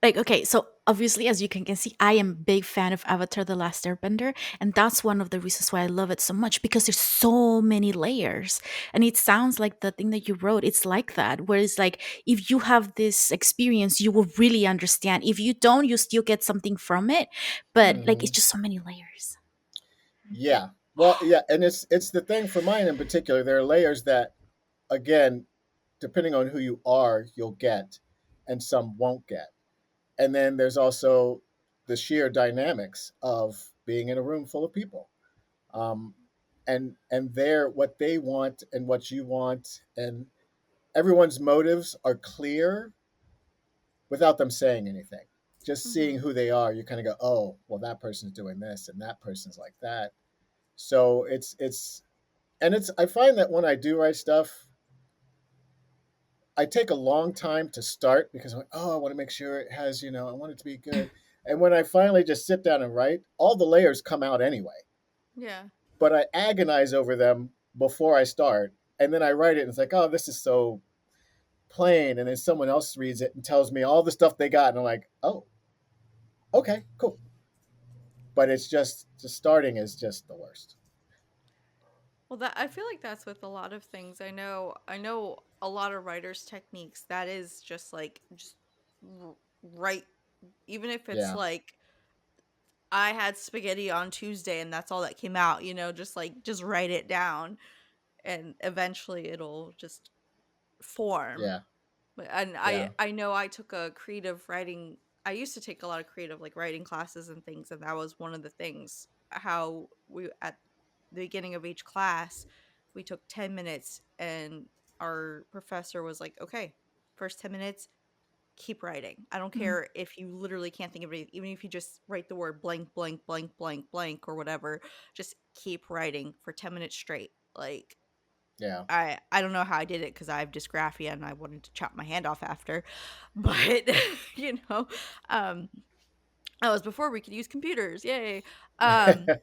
okay, so obviously as you can see, I am a big fan of Avatar The Last Airbender, and that's one of the reasons why I love it so much, because there's so many layers. And it sounds like the thing that you wrote, it's like that, where it's like if you have this experience, you will really understand. If you don't, you still get something from it, but like it's Mhm. just so many layers. Yeah. Well, yeah, and it's the thing for mine in particular. There are layers that, again, depending on who you are, you'll get, and some won't get. And then there's also the sheer dynamics of being in a room full of people, um, and they're what they want and what you want, and everyone's motives are clear without them saying anything. Just seeing Mhm. who they are, you kind of go, oh, well, that person's doing this, and that person's like that. So it's I find that when I do write stuff, I take a long time to start because I'm like, oh, I want to make sure it has, I want it to be good. And when I finally just sit down and write, all the layers come out anyway. Yeah. But I agonize over them before I start. And then I write it and it's like, oh, this is so plain. And then someone else reads it and tells me all the stuff they got. And I'm like, oh, okay, cool. But it's just starting is just the worst. Well, that I feel like that's with a lot of things. I know a lot of writers' techniques that is just like just write, even if it's Yeah. like I had spaghetti on Tuesday and that's all that came out, just write it down and eventually it'll just form. Yeah. And I Yeah. I know I took a creative writing. I used to take a lot of creative like writing classes and things, and that was one of the things how we at the beginning of each class we took 10 minutes and our professor was like, okay, first 10 minutes keep writing. I don't Mhm. care if you literally can't think of anything, even if you just write the word blank blank blank blank blank or whatever, just keep writing for 10 minutes straight. Like Yeah. I don't know how I did it because I have dysgraphia and I wanted to chop my hand off after, but you know, um, that was before we could use computers. Yay! And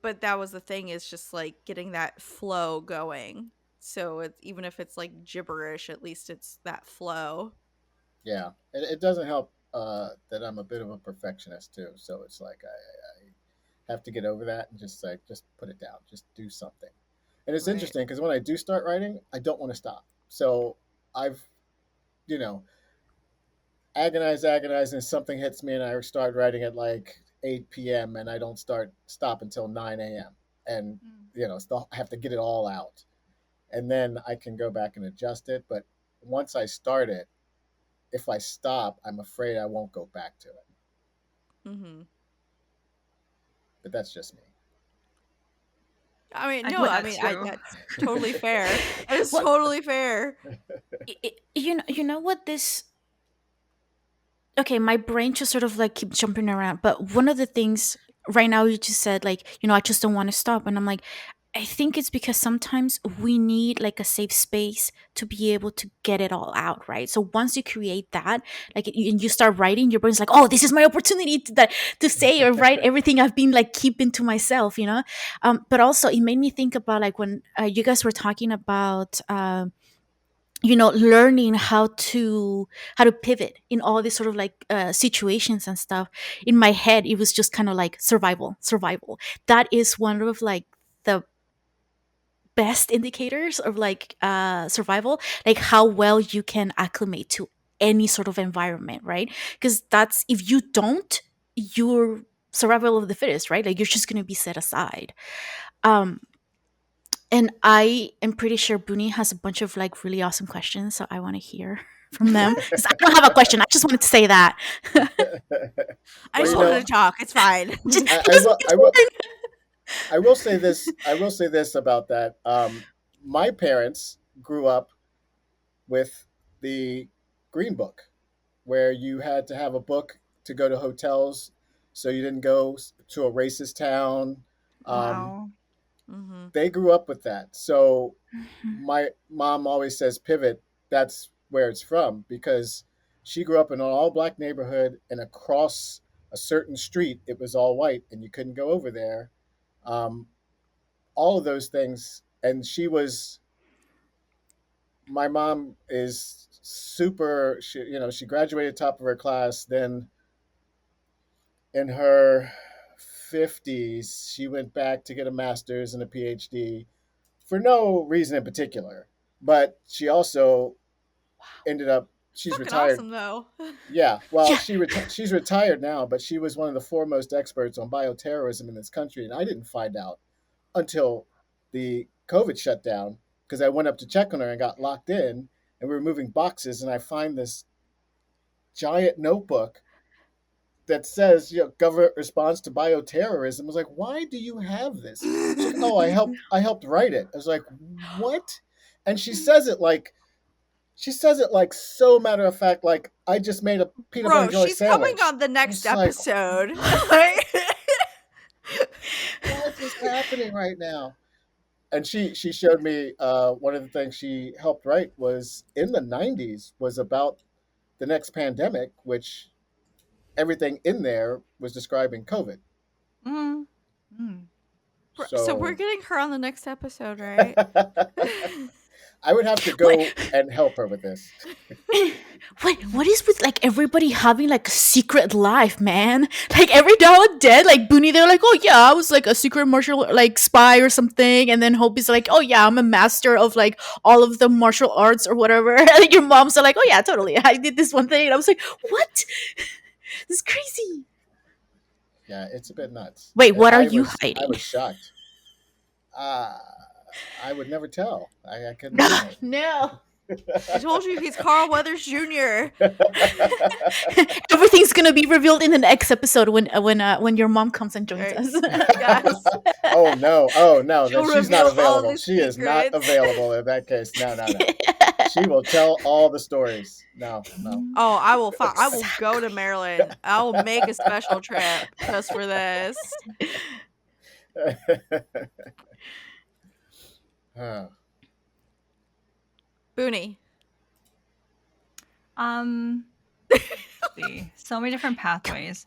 but that was the thing, is just like getting that flow going. So it's even if it's like gibberish, at least it's that flow. Yeah. It doesn't help that I'm a bit of a perfectionist too. So it's like I have to get over that and just like just put it down, just do something. And it's Right. interesting because when I do start writing, I don't want to stop. So I've you know agonize, and something hits me, and I start writing at like 8 p.m. and I don't stop until 9 a.m. And Mm. I have to get it all out, and then I can go back and adjust it. But once I start it, if I stop, I'm afraid I won't go back to it. Mm-hmm. But that's just me. I mean, I no, think I that's mean, true. that's totally fair. That is Well, totally fair. you know what this okay, my brain just sort of like keeps jumping around. But one of the things right now you just said, like, I just don't want to stop. And I'm like, I think it's because sometimes we need like a safe space to be able to get it all out, right? So once you create that, like, and you start writing, your brain's like, oh, this is my opportunity to say or write everything I've been like keeping to myself. But also, it made me think about like when you guys were talking about. Learning how to pivot in all these sort of like situations and stuff. In my head it was just kind of like survival. That is one of like the best indicators of like survival, like how well you can acclimate to any sort of environment, right? Because that's, if you don't, you're survival of the fittest, right? Like you're just going to be set aside. um and I am pretty sure Booney has a bunch of like really awesome questions, so I want to hear from them. Because I don't have a question. I just wanted to say that. I Well, just wanted to talk. It's fine. just, I, I I just will. wanted I will. to I will say this. I will say this about that. My parents grew up with the Green Book, where you had to have a book to go to hotels, so you didn't go to a racist town. Um, Wow. Mm-hmm. they grew up with that. So Mhm. my mom always says pivot. That's where it's from because she grew up in an all black neighborhood, and across a certain street, it was all white, and you couldn't go over there. Um, all of those things, and my mom is super. She graduated top of her class. Then in her 50s, she went back to get a master's and a PhD for no reason in particular. But she also ended up, she's Fucking retired. awesome though. Yeah, well, Yeah. she's retired now, but she was one of the foremost experts on bioterrorism in this country. And I didn't find out until the COVID shutdown because I went up to check on her and got locked in, and we were moving boxes, and I find this giant notebook that says, government response to bioterrorism. I was like, why do you have this? She's like, oh, I helped write it. I was like, what? And she says it like so matter of fact, like I just made a peanut butter Bro, and jelly she's coming sandwich. on the next It's like, episode. Like- what is happening right now? And she showed me one of the things she helped write was in the 90s was about the next pandemic, which everything in there was describing COVID. Mm. Mm. so we're So getting her on the next episode, right? I would have to What? go and help her with this. What is with like everybody having like a secret life, man? Like every now and then, like Booney, they're like, oh yeah, I was like a secret martial like spy or something, and then Hope is like, oh yeah, I'm a master of like all of the martial arts or whatever. And your mom's are like, oh yeah, totally, I did this one thing, and I was like, what? This is crazy. Yeah, it's a bit nuts. Wait, what are I you was I hiding? was shocked. Uh, I would never tell. I couldn't tell. No. I told you he's Carl Weathers Jr. Everything's gonna be revealed in the next episode when your mom comes and joins Right. us. Yes. Oh no! Oh no! She'll Then she's not reveal all available. the She is not secrets. available in that case. No, no, no. She will tell all the stories. No, no. Oh, I will go to Maryland. I will make a special trip just for this. Huh. Booney. Let's see. So many different pathways.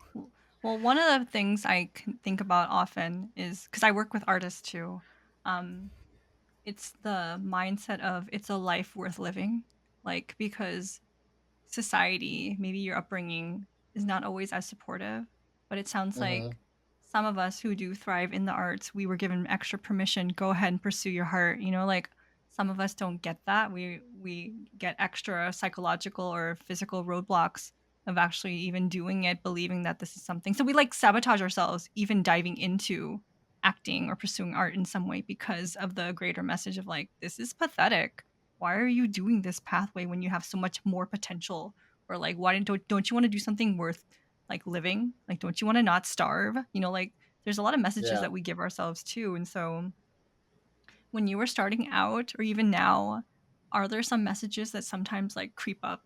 Well, one of the things I can think about often is because I work with artists too. It's the mindset of it's a life worth living. Like, because society, maybe your upbringing is not always as supportive, but it sounds Mhm. like some of us who do thrive in the arts, we were given extra permission. Go ahead and pursue your heart. Like some of us don't get that. We get extra psychological or physical roadblocks of actually even doing it, believing that this is something. So we like sabotage ourselves, even diving into acting or pursuing art in some way because of the greater message of like, this is pathetic. Why are you doing this pathway when you have so much more potential? Or like, why don't you want to do something worth like living? Like, don't you want to not starve? Like there's a lot of messages Yeah. that we give ourselves too. And so when you were starting out or even now, are there some messages that sometimes like creep up?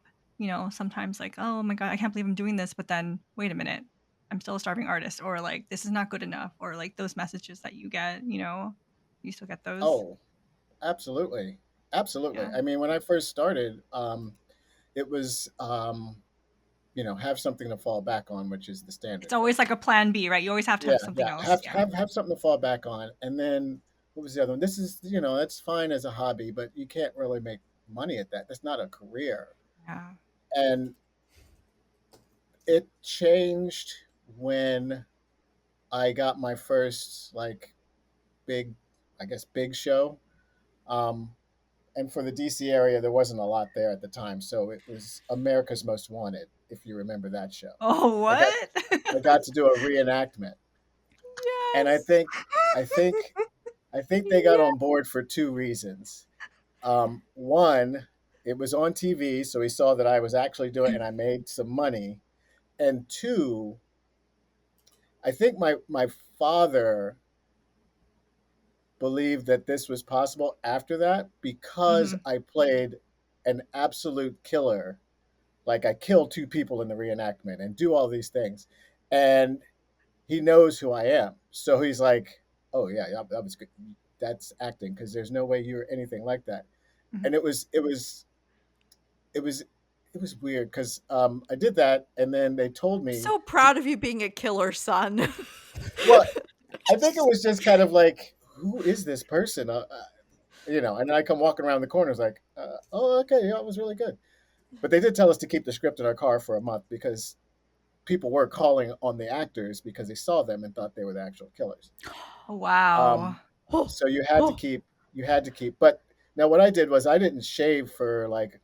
Sometimes like, oh my God, I can't believe I'm doing this. But then wait a minute, I'm still a starving artist, or like this is not good enough, or like those messages that you get, you still get those. Oh, absolutely, absolutely. Yeah. I mean, when I first started, it was have something to fall back on, which is the standard. It's always like a plan B, right? You always have to have something else. Have, Yeah. have something to fall back on, and then what was the other one? This is that's fine as a hobby, but you can't really make money at that. That's not a career, Yeah. and it changed when I got my first like big, I guess big show. Um, and for the DC area, there wasn't a lot there at the time, so it was America's Most Wanted, if you remember that show. Oh, I got what? I got to do a reenactment, and I think they got on board for two reasons. One, it was on TV, so he saw that I was actually doing it, and I made some money. And two, I think my father believed that this was possible after that because Mhm. I played an absolute killer. Like I killed two people in the reenactment and do all these things. And he knows who I am. So he's like, "Oh yeah, yeah, that was good. That's acting because there's no way you're anything like that." Mhm. And it was it was weird because I did that, and then they told me, So proud of you being a killer, son. well, I think it was just kind of like, who is this person? And I come walking around the corner, it's like, oh, okay, yeah, it was really good. But they did tell us to keep the script in our car for a month because people were calling on the actors because they saw them and thought they were the actual killers. Wow. Um, so you had to keep. But now what I did was I didn't shave for like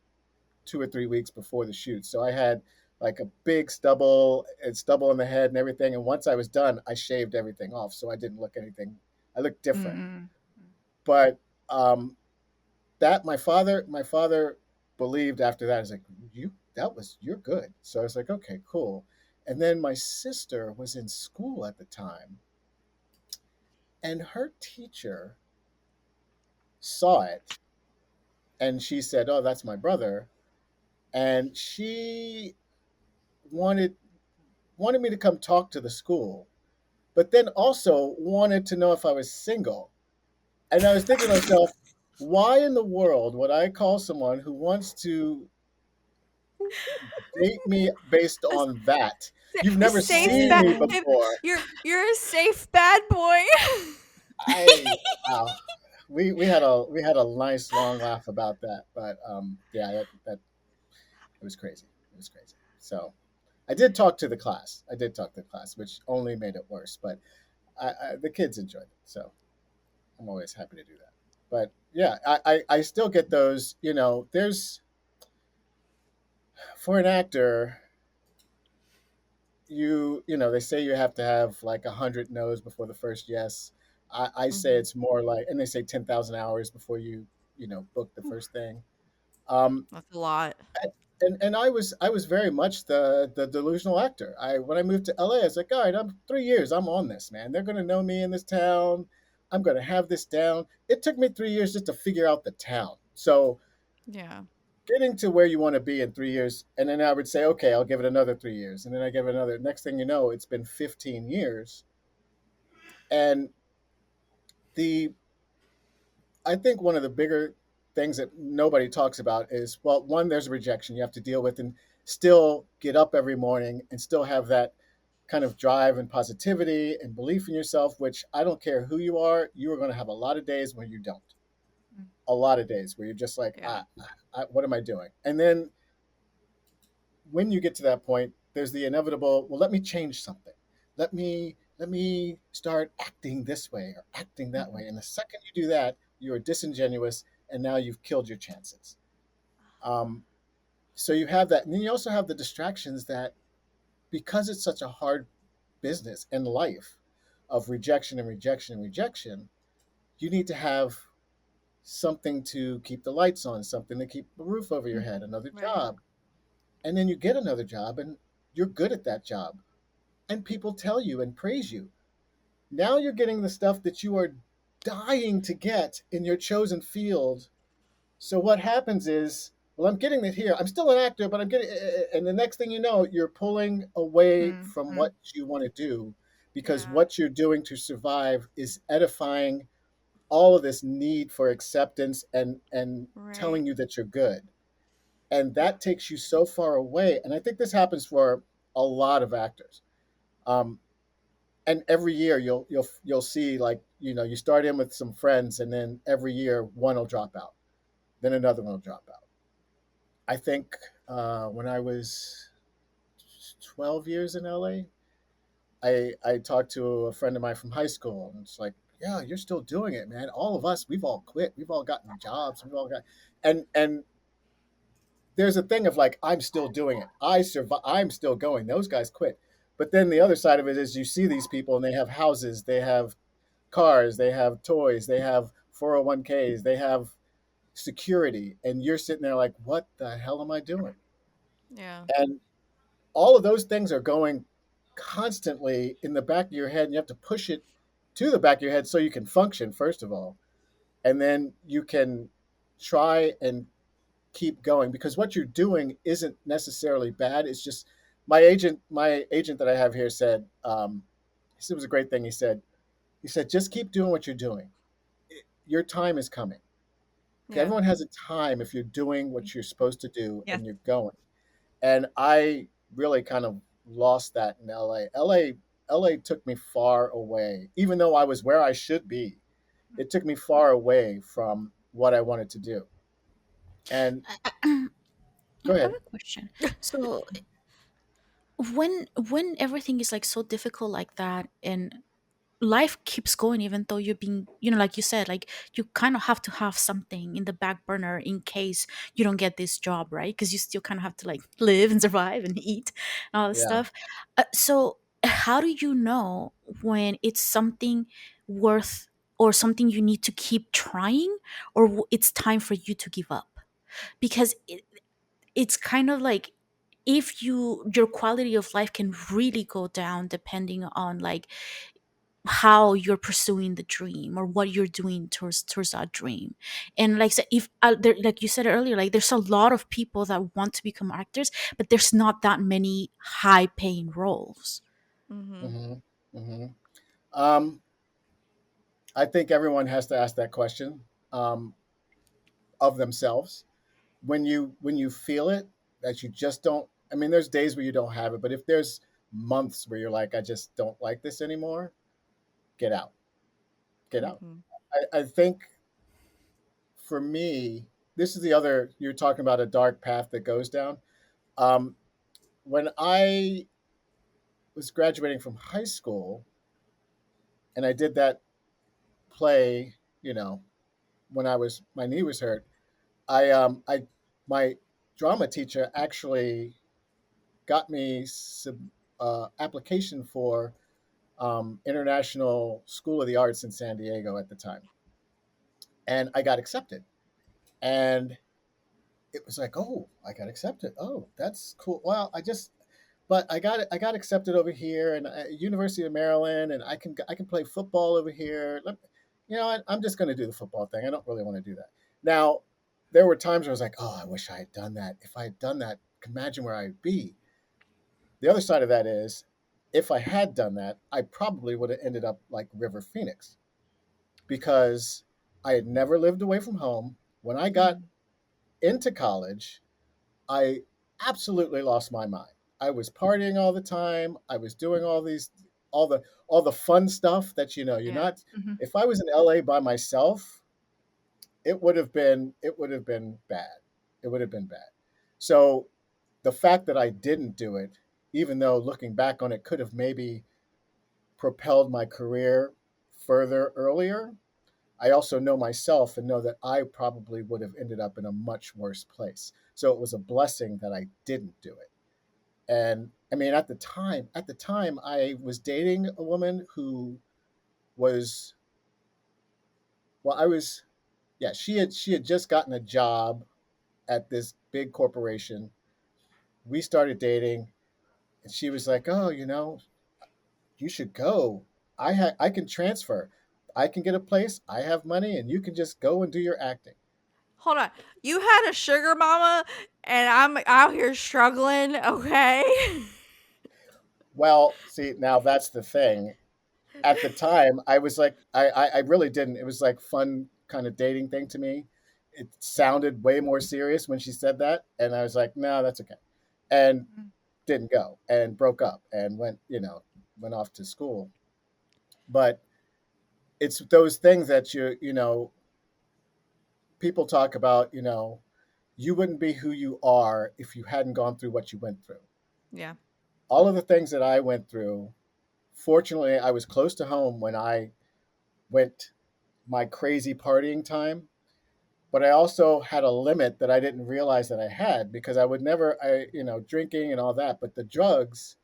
2 or 3 weeks before the shoot, so I had like a big stubble and stubble on the head and everything. And once I was done, I shaved everything off, so I didn't look anything. I looked different. Mm-mm. But that my father believed after that. He's like, you're good. So I was like, okay, cool. And then my sister was in school at the time, and her teacher saw it, and she said, "Oh, that's my brother." And she wanted wanted me to come talk to the school, but then also wanted to know if I was single. And I was thinking to myself, why in the world would I call someone who wants to date me based A on that? You've a never safe seen bad me Oh. before. you're a safe bad boy. I wow. We had a nice long laugh about that, but yeah, that it was crazy. It was crazy. So I did talk to the class. I did talk to the class, which only made it worse. But the kids enjoyed it, so I'm always happy to do that. But yeah, I still get those. There's for an actor, they say you have to have like 100 no's before the first yes. I say Mhm. it's more like, and they say 10,000 hours before you book the first thing. Um, That's a lot. and I was very much the delusional actor. When I moved to LA, I was like, all right, I'm 3 years, I'm on this, man. They're gonna know me in this town. I'm gonna have this down. It took me 3 years just to figure out the town. So Yeah. getting to where you want to be in 3 years, and then I would say, okay, I'll give it another 3 years, and then I give it another. Next thing you know, it's been 15 years, and the I think one of the bigger things that nobody talks about is, well, one, there's a rejection you have to deal with and still get up every morning and still have that kind of drive and positivity and belief in yourself, which I don't care who you are going to have a lot of days where you don't. A lot of days where you're just like, Yeah. what am I doing? And then when you get to that point, there's the inevitable, well, let me change something. Let me start acting this way or acting that Mhm. way. And the second you do that, you are disingenuous, and now you've killed your chances. Um, so you have that. And then you also have the distractions that, because it's such a hard business and life of rejection and rejection and rejection, you need to have something to keep the lights on, something to keep a roof over your head, Mhm. another Right. job. And then you get another job and you're good at that job. And people tell you and praise you. Now you're getting the stuff that you are dying to get in your chosen field. So what happens is, well, I'm getting it here. I'm still an actor, but I'm getting, and the next thing you know, you're pulling away from Mhm. what you want to do because Yeah. what you're doing to survive is edifying all of this need for acceptance and Right. telling you that you're good. And that takes you so far away. And I think this happens for a lot of actors. Um, and every year you'll see, like, you start in with some friends, and then every year one will drop out, then another one will drop out. I think when I was 12 years in LA, I talked to a friend of mine from high school, and it's like, yeah, you're still doing it, man. All of us, we've all quit, we've all gotten jobs, we've all got, and there's a thing of like, I'm still doing it, I survive, I'm still going, those guys quit. But then the other side of it is, you see these people and they have houses, they have cars, they have toys, they have 401ks, they have security, and you're sitting there like, what the hell am I doing? Yeah. And all of those things are going constantly in the back of your head, and you have to push it to the back of your head so you can function, first of all, and then you can try and keep going, because what you're doing isn't necessarily bad. It's just my agent that I have here said, he said it was a great thing. He said just keep doing what you're doing. Your time is coming. Okay, Yeah. everyone has a time if you're doing what you're supposed to do Yes. and you're going. And I really kind of lost that in LA. LA took me far away, even though I was where I should be. It took me far away from what I wanted to do. And I go have ahead. a question. So when everything is like so difficult like that, and life keeps going, even though you're being, like you said, like you kind of have to have something in the back burner in case you don't get this job, right? Because you still kind of have to like live and survive and eat and all this Yeah. stuff. So how do you know when it's something worth, or something you need to keep trying, or it's time for you to give up? Because it's kind of like, if your quality of life can really go down depending on like how you're pursuing the dream, or what you're doing towards that dream. And like, so if there, like you said earlier, like there's a lot of people that want to become actors, but there's not that many high paying roles. Mm-hmm. hmm hmm Um, I think everyone has to ask that question, um, of themselves. When you feel it, that you just don't. I mean, there's days where you don't have it, but if there's months where you're like, I just don't like this anymore, get out. Get out. Mm-hmm. I think for me, this is the other. You're talking about a dark path that goes down. Um, when I was graduating from high school, and I did that play, you know, when my knee was hurt, I my drama teacher actually got me some application for International School of the Arts in San Diego at the time, and I got accepted. And it was like, oh, I got accepted. Oh, that's cool. Well, but I got accepted over here, and University of Maryland, and I can play football over here. I'm just going to do the football thing. I don't really want to do that. Now, there were times where I was like, oh, I wish I had done that. If I had done that, imagine where I'd be. The other side of that is, if I had done that, I probably would have ended up like River Phoenix, because I had never lived away from home. When I got into college, I absolutely lost my mind. I was partying all the time. I was doing all the all the fun stuff that you're Yeah. not. Mm-hmm. If I was in LA by myself, it would have been bad. It would have been bad. So the fact that I didn't do it, even though looking back on it could have maybe propelled my career further earlier, I also know myself and know that I probably would have ended up in a much worse place. So it was a blessing that I didn't do it. And I mean, at the time, I was dating a woman who was, well, yeah, she had just gotten a job at this big corporation. We started dating, and she was like, "Oh, you should go. I can transfer. I can get a place. I have money, and you can just go and do your acting." Hold on. You had a sugar mama, and I'm out here struggling. Okay. Well, see, now that's the thing. At the time, I was like, I really didn't. It was like fun kind of dating thing to me. It sounded way more serious when she said that, and I was like, no, that's okay, and didn't go, and broke up, and went off to school. But it's those things that people talk about. You wouldn't be who you are if you hadn't gone through what you went through. Yeah. All of the things that I went through. Fortunately, I was close to home when I went my crazy partying time, but I also had a limit that I didn't realize that I had, because I would never, drinking and all that, but the drugs,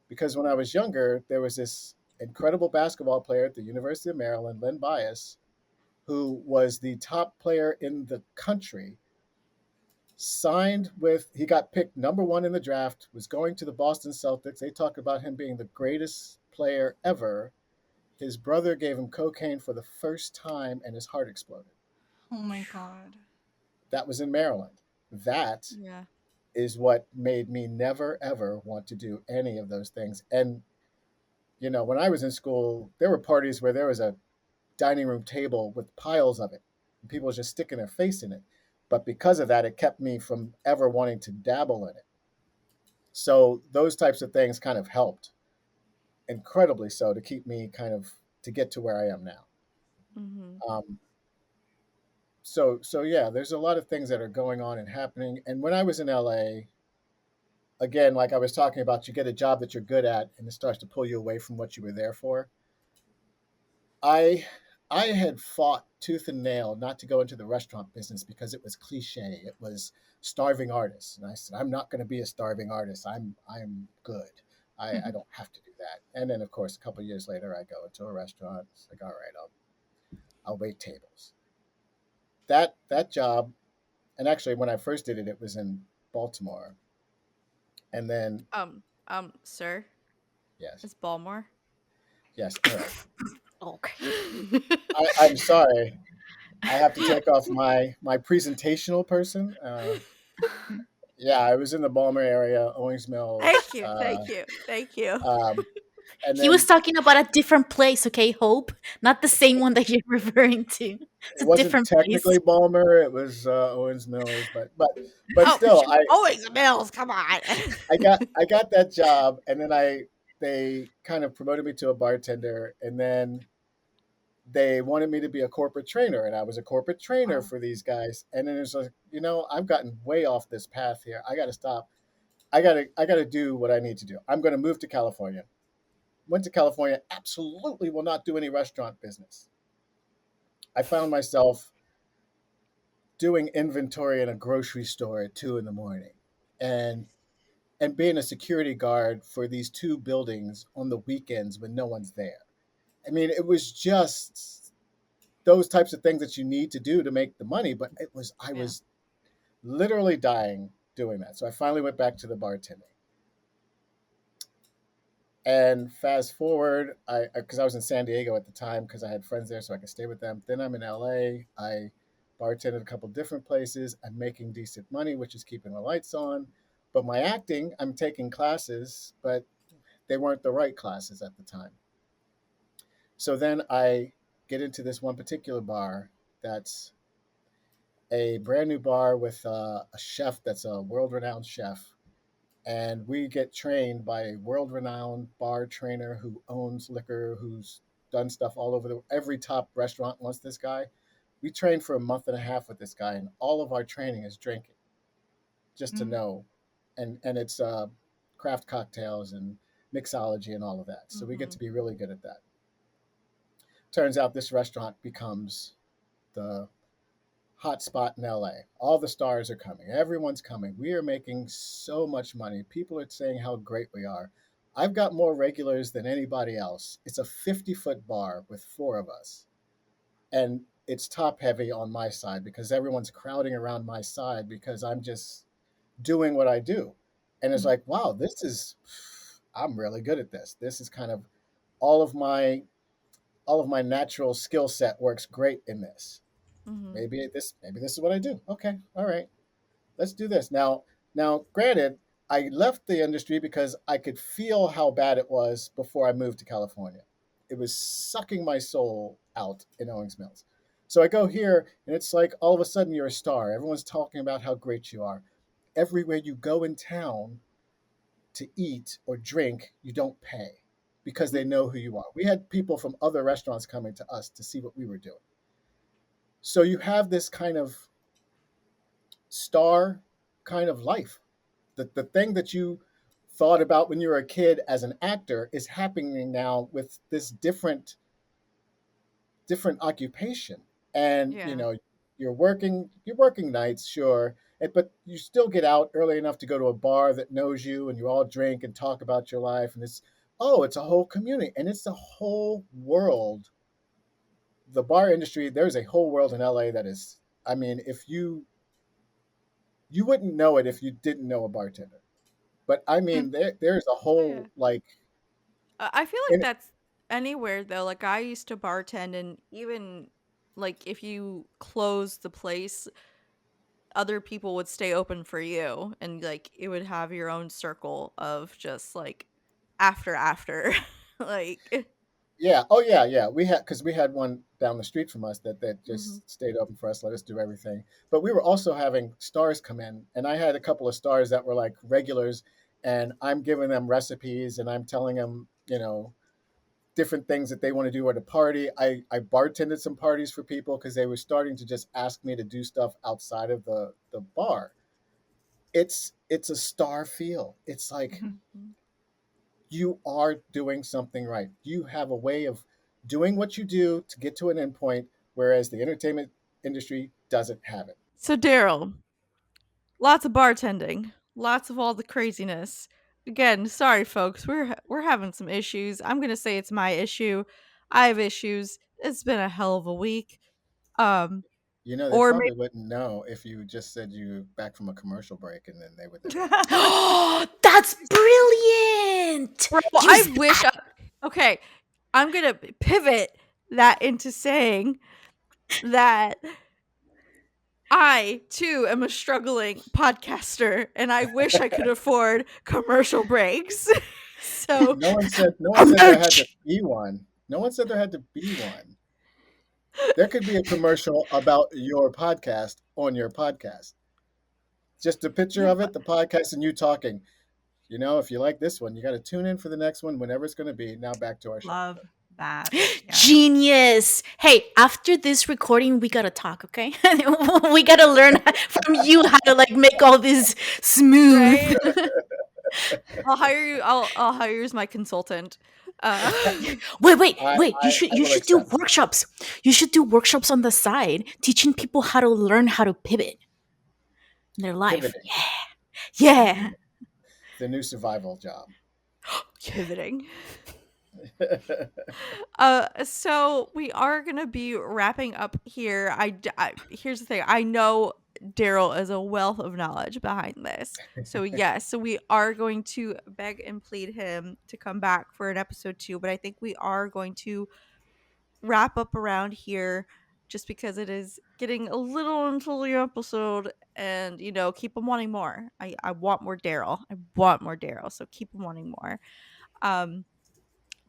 because when I was younger, there was this incredible basketball player at the University of Maryland, Len Bias, who was the top player in the country, he got picked number one in the draft, was going to the Boston Celtics. They talk about him being the greatest player ever. His brother gave him cocaine for the first time and his heart exploded. Oh my god. That was in Maryland. That Yeah. is what made me never ever want to do any of those things. And when I was in school, there were parties where there was a dining room table with piles of it, and people just sticking their face in it. But because of that, it kept me from ever wanting to dabble in it. So those types of things kind of helped incredibly so to keep me to get to where I am now. Mhm. Um, so yeah, there's a lot of things that are going on and happening. And when I was in LA, again, like I was talking about, you get a job that you're good at, and it starts to pull you away from what you were there for. I I had fought tooth and nail not to go into the restaurant business because it was cliche. It was starving artists, and I said I'm not going to be a starving artist. I'm good. I don't have to do that. And then of course a couple of years later, I go into a restaurant. It's like all right, I'll wait tables. That job, and actually when I first did it, it was in Baltimore, and then Sir, yes, it's Balmore. yes, all right. Okay. I'm sorry. I have to take off my presentational person. Yeah, I was in the Balmer area, Owings Mills, Thank you, thank you, thank you. um, and He was then talking about a different place, okay, Hope? Not the same one that you're referring to. It's it a wasn't different place. technically Balmer; it was Owings Mills, but Oh, still, always Mills. Come on. I got that job, and then they kind of promoted me to a bartender, and then they wanted me to be a corporate trainer, and I was a corporate trainer Wow. for these guys, and then it's like I've gotten way off this path here. I got to stop. I gotta do what I need to do. I'm going to move to California. Went to California. Absolutely will not do any restaurant business. I found myself doing inventory in a grocery store at 2 in the morning, and being a security guard for these two buildings on the weekends when no one's there. I mean, it was just those types of things that you need to do to make the money. But I Yeah. was literally dying doing that. So I finally went back to the bartending. And fast forward, because I was in San Diego at the time because I had friends there, so I could stay with them. Then I'm in LA. I bartended a couple different places. I'm making decent money, which is keeping the lights on. But my acting, I'm taking classes, but they weren't the right classes at the time. So then I get into this one particular bar that's a brand new bar with a chef that's a world renowned chef, and we get trained by a world-renowned bar trainer who owns liquor, who's done stuff all over every top restaurant wants this guy. We trained for a month and a half with this guy, and all of our training is drinking, just to Mm. know, and it's craft cocktails and mixology and all of that. So we get Mhm. to be really good at that. Turns out this restaurant becomes the hot spot in LA. All the stars are coming. Everyone's coming. We are making so much money. People are saying how great we are. I've got more regulars than anybody else. It's a 50-foot bar with four of us. And it's top heavy on my side because everyone's crowding around my side because I'm just doing what I do. And it's like, wow, I'm really good at this. This is kind of all of my all of my natural skill set works great in this. Mhm. Maybe this is what I do. Okay, all right, let's do this. Now, granted, I left the industry because I could feel how bad it was before I moved to California. It was sucking my soul out in Owings Mills. So I go here, and it's like all of a sudden you're a star. Everyone's talking about how great you are. Everywhere you go in town to eat or drink, you don't pay because they know who you are. We had people from other restaurants coming to us to see what we were doing. So you have this kind of star kind of life. The thing that you thought about when you were a kid as an actor is happening now with this different occupation. And Yeah. you're working nights, sure, but you still get out early enough to go to a bar that knows you, and you all drink and talk about your life, and it's a whole community, and it's a whole world. The bar industry, there's a whole world in LA that is, I mean, if you wouldn't know it if you didn't know a bartender. But I Mm. mean, there's a Oh yeah. whole like I feel like in that's anywhere though, like I used to bartend, and even like if you close the place, other people would stay open for you, and like it would have your own circle of just like after like Yeah. Oh, yeah, yeah. We had one down the street from us that Mhm. just stayed open for us, let us do everything. But we were also having stars come in, and I had a couple of stars that were like regulars, and I'm giving them recipes, and I'm telling them, different things that they want to do at a party. I bartended some parties for people because they were starting to just ask me to do stuff outside of the bar. It's a star feel. It's like Mhm. Mhm. you are doing something right. You have a way of doing what you do to get to an endpoint, whereas the entertainment industry doesn't have it. So Daryl, lots of bartending, lots of all the craziness. Again, sorry folks, we're having some issues. I'm gonna say it's my issue. I have issues. It's been a hell of a week. Um, They or maybe probably wouldn't know if you just said you back from a commercial break, and then they would know. That's brilliant. bro, Use I wish. that. Okay, I'm gonna pivot that into saying that I too am a struggling podcaster, and I wish I could afford commercial breaks. So No one said there had to Merch. be one. No one said there had to be one. There could be a commercial about your podcast on your podcast. Just a picture yeah, of it, the podcast, and you talking. If you like this one, you got to tune in for the next one, whenever it's going to be. Now back to our show. Love that. Yes. Genius. Hey, after this recording, we gotta talk, okay? We gotta learn from you how to like make all this smooth. right. I'll hire you. I'll hire you as my consultant. Uh, Wait. I, You I, should I you will should do accept. workshops. You should do workshops on the side, teaching people how to learn how to pivot in their life. Pivoting, Yeah. the new survival job. pivoting. So we are gonna be wrapping up here. Here's the thing. I know Daryl is a wealth of knowledge behind this. So yes, so we are going to beg and plead him to come back for an episode 2, but I think we are going to wrap up around here just because it is getting a little into the episode, and keep him wanting more. I want more Daryl. I want more Daryl, so keep him wanting more. Um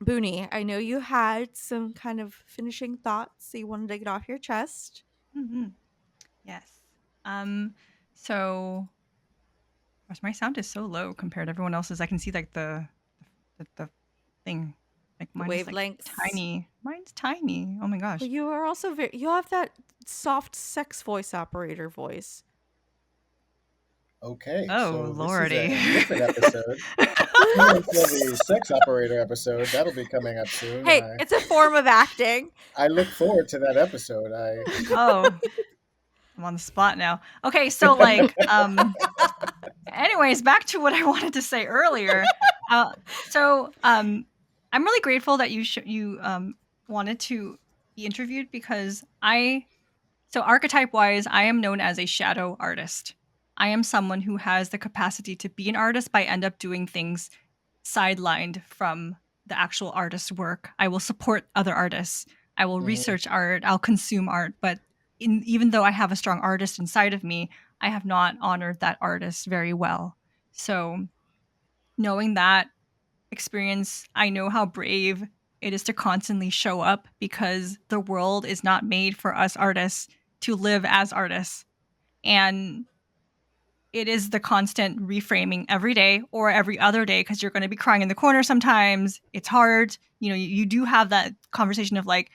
Booney, I know you had some kind of finishing thoughts that you wanted to get off your chest. Mhm. Yes. So gosh, my sound is so low compared to everyone else's. I can see like the thing. Like The mine is like wavelengths. tiny. Mine's tiny. Oh my gosh. But you are also you have that soft sex voice operator voice. Okay, Oh so this is lordy. a different episode. Tune in for the sex operator episode. That'll be coming up soon. Hey, it's a form of acting. I look forward to that episode. Oh, I'm on the spot now. Okay, so like anyways, back to what I wanted to say earlier. I'm really grateful that you wanted to be interviewed because archetype wise, I am known as a shadow artist. I am someone who has the capacity to be an artist, but I end up doing things sidelined from the actual artist's work. I will support other artists. I will Mhm. research art. I'll consume art. But even though I have a strong artist inside of me, I have not honored that artist very well. So knowing that experience, I know how brave it is to constantly show up because the world is not made for us artists to live as artists. And it is the constant reframing every day or every other day because you're going to be crying in the corner sometimes. It's hard. You do have that conversation of like,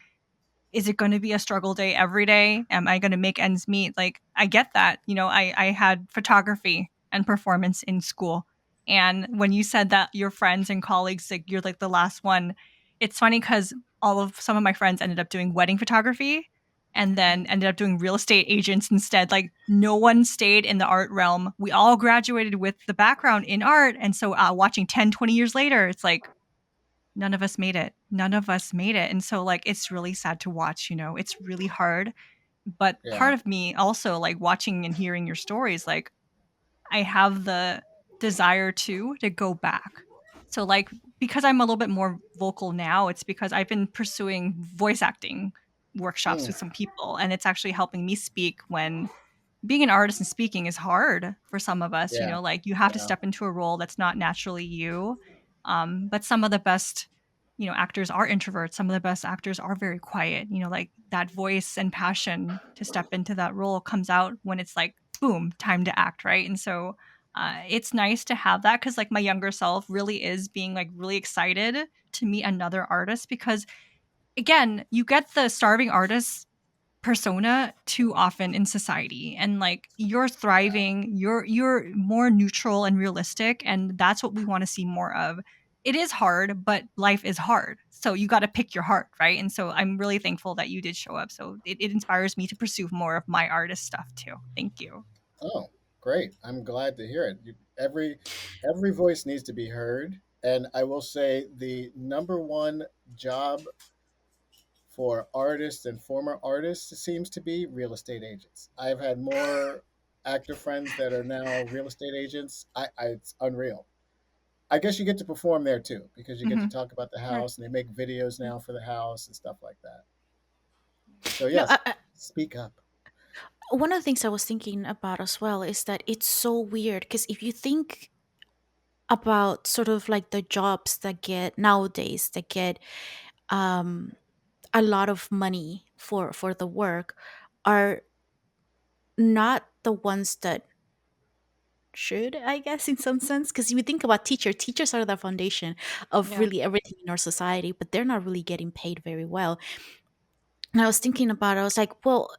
is it going to be a struggle day every day? Am I going to make ends meet? Like, I get that. I had photography and performance in school. And when you said that your friends and colleagues, like you're like the last one, it's funny because some of my friends ended up doing wedding photography and then ended up doing real estate agents instead. Like no one stayed in the art realm. We all graduated with the background in art. And so watching 10, 20 years later, it's like, none of us made it. And so like it's really sad to watch, it's really hard. But Yeah. part of me also like watching and hearing your stories, like I have the desire to go back. So like because I'm a little bit more vocal now, it's because I've been pursuing voice acting workshops with some people, and it's actually helping me speak when being an artist and speaking is hard for some of us. Yeah, Like you have to yeah, step into a role that's not naturally you. But some of the best, actors are introverts. Some of the best actors are very quiet. Like that voice and passion to step into that role comes out when it's like, boom, time to act, right? And so it's nice to have that, because like my younger self really is being like really excited to meet another artist, because again, you get the starving artist persona too often in society, and like you're thriving, you're more neutral and realistic, and that's what we want to see more of. It is hard, but life is hard, so you got to pick your heart, right? And so I'm really thankful that you did show up, so it inspires me to pursue more of my artist stuff too. Thank you. Oh, great! I'm glad to hear it. Every voice needs to be heard, and I will say the number one job for artists and former artists seems to be real estate agents. I've had more actor friends that are now real estate agents. It's unreal. I guess you get to perform there too because you get to Hmm. talk about the Right. house and they make videos now for the house and stuff like that. So You know, yes, speak up. one of the things I was thinking about as well is that it's so weird because if you think about sort of like the jobs that get nowadays that get um a lot of money for the work are not the ones that should, I guess, in some sense, because if you think about teachers are the foundation of Yeah. really everything in our society, but they're not really getting paid very well. And I was thinking about it, I was like, well,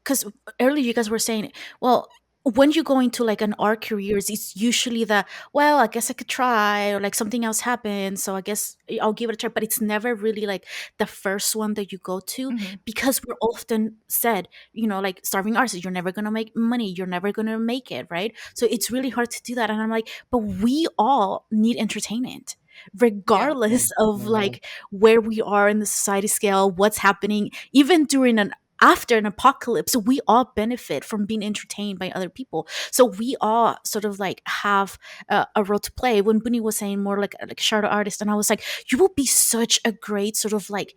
because earlier you guys were saying, well, when you go into like an art careers, it's usually the, well, I guess I could try, or like something else happened, so I guess I'll give it a try. But it's never really like the first one that you go to, Hmm. because we're often said, like starving artists, you're never gonna make money, you're never gonna make it, right? So it's really hard to do that. And I'm like, but we all need entertainment Yeah. regardless of Mhm. like where we are in the society scale, what's happening, even during an after an apocalypse, we all benefit from being entertained by other people. So we all sort of like have a role to play. When Bunny was saying more like shadow artist, and I was like, you will be such a great sort of like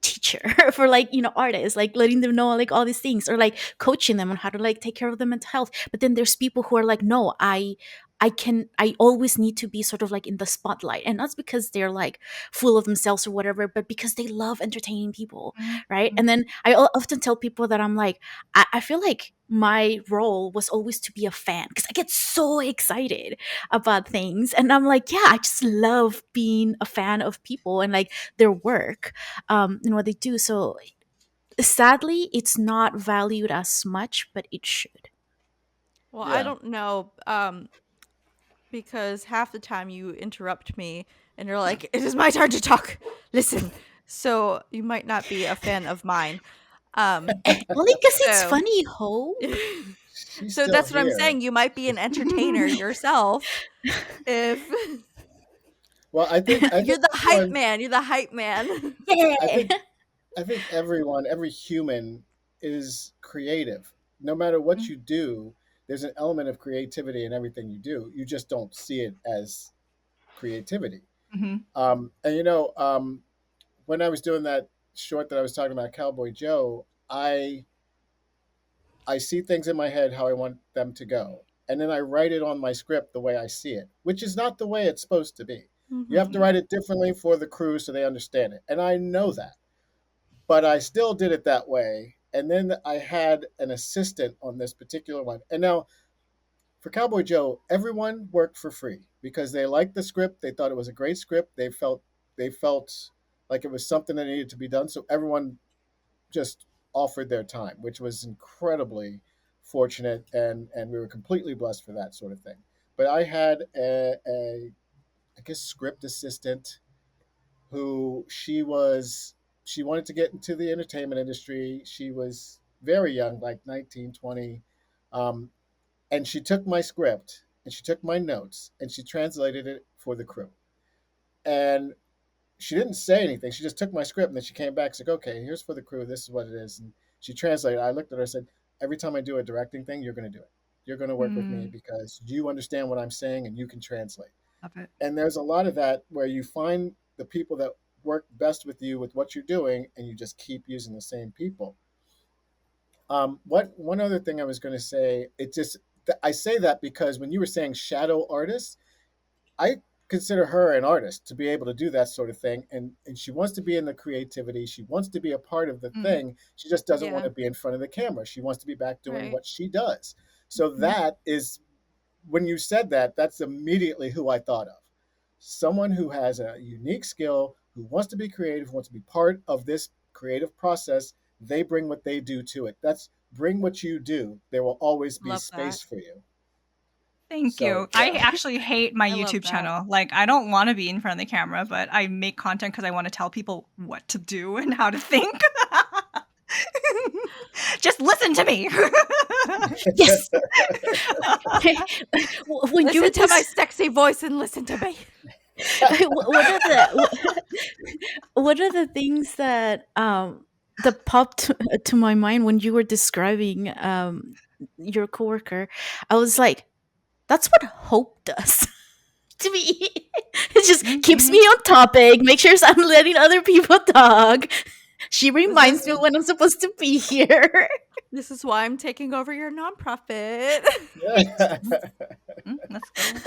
teacher for like artists, like letting them know like all these things, or like coaching them on how to like take care of their mental health. But then there's people who are like, no, I always need to be sort of like in the spotlight, and not because they're like full of themselves or whatever, but because they love entertaining people, right? Hmm. And then I often tell people that I'm like, I feel like my role was always to be a fan, because I get so excited about things, and I'm like, yeah, I just love being a fan of people and like their work, and what they do. So sadly, it's not valued as much, but it should. Well, I Yeah. don't know, because half the time you interrupt me and you're like, "It is my turn to talk. Listen." So you might not be a fan of mine. Um, Only because it's so funny, ho. She's so still that's what I'm here. saying. You might be an entertainer yourself if Well, I think you're the hype everyone man. You're the hype man. I Yeah. think I think everyone, every human is creative. No matter what you do, there's an element of creativity in everything you do. You just don't see it as creativity. Hmm. And when I was doing that short that I was talking about, Cowboy Joe, I see things in my head how I want them to go, and then I write it on my script the way I see it, which is not the way it's supposed to be. You have to Mhm. write it differently for the crew so they understand it, and I know that, but I still did it that way. And then I had an assistant on this particular one, and now for Cowboy Joe, everyone worked for free because they liked the script. They thought it was a great script. They felt like it was something that needed to be done. So everyone just offered their time, which was incredibly fortunate, and we were completely blessed for that sort of thing. But I had a I guess script assistant who she wanted to get into the entertainment industry. She was very young, like 19, 20. Um, and she took my script and she took my notes and she translated it for the crew. And she didn't say anything. She just took my script and then she came back and said, okay, here's for the crew. This is what it is. And she translated. I looked at her and said, every time I do a directing thing, you're going to do it. You're going to work with me Hmm. because you understand what I'm saying and you can translate. Love it. And there's a lot of that where you find the people that work best with you with what you're doing, and you just keep using the same people. What one other thing I was going to say, I say that because when you were saying shadow artists, I consider her an artist to be able to do that sort of thing, and she wants to be in the creativity. She wants to be a part of the Mm, thing. She just doesn't want Yeah. to be in front of the camera. She wants to be back doing Right. what she does. So mhm. that is when you said that, that's immediately who I thought of. Someone who has a unique skill, who wants to be creative, wants to be part of this creative process. They bring what they do to it. That's bring what you do. There will always be Love that. space for you. Thank you. So I yeah. actually hate my I love YouTube that. channel. Like, I don't want to be in front of the camera, but I make content because I want to tell people what to do and how to think. Just listen to me. Yes. When you were Listen to my just sexy voice and listen to me. what are the what are the things that popped to my mind when you were describing your coworker? I was like, that's what hope does to me. It just keeps me Mhm. on topic, make sure I'm letting other people talk. She reminds me is when I'm supposed to be here. This is why I'm taking over your nonprofit. Let's go.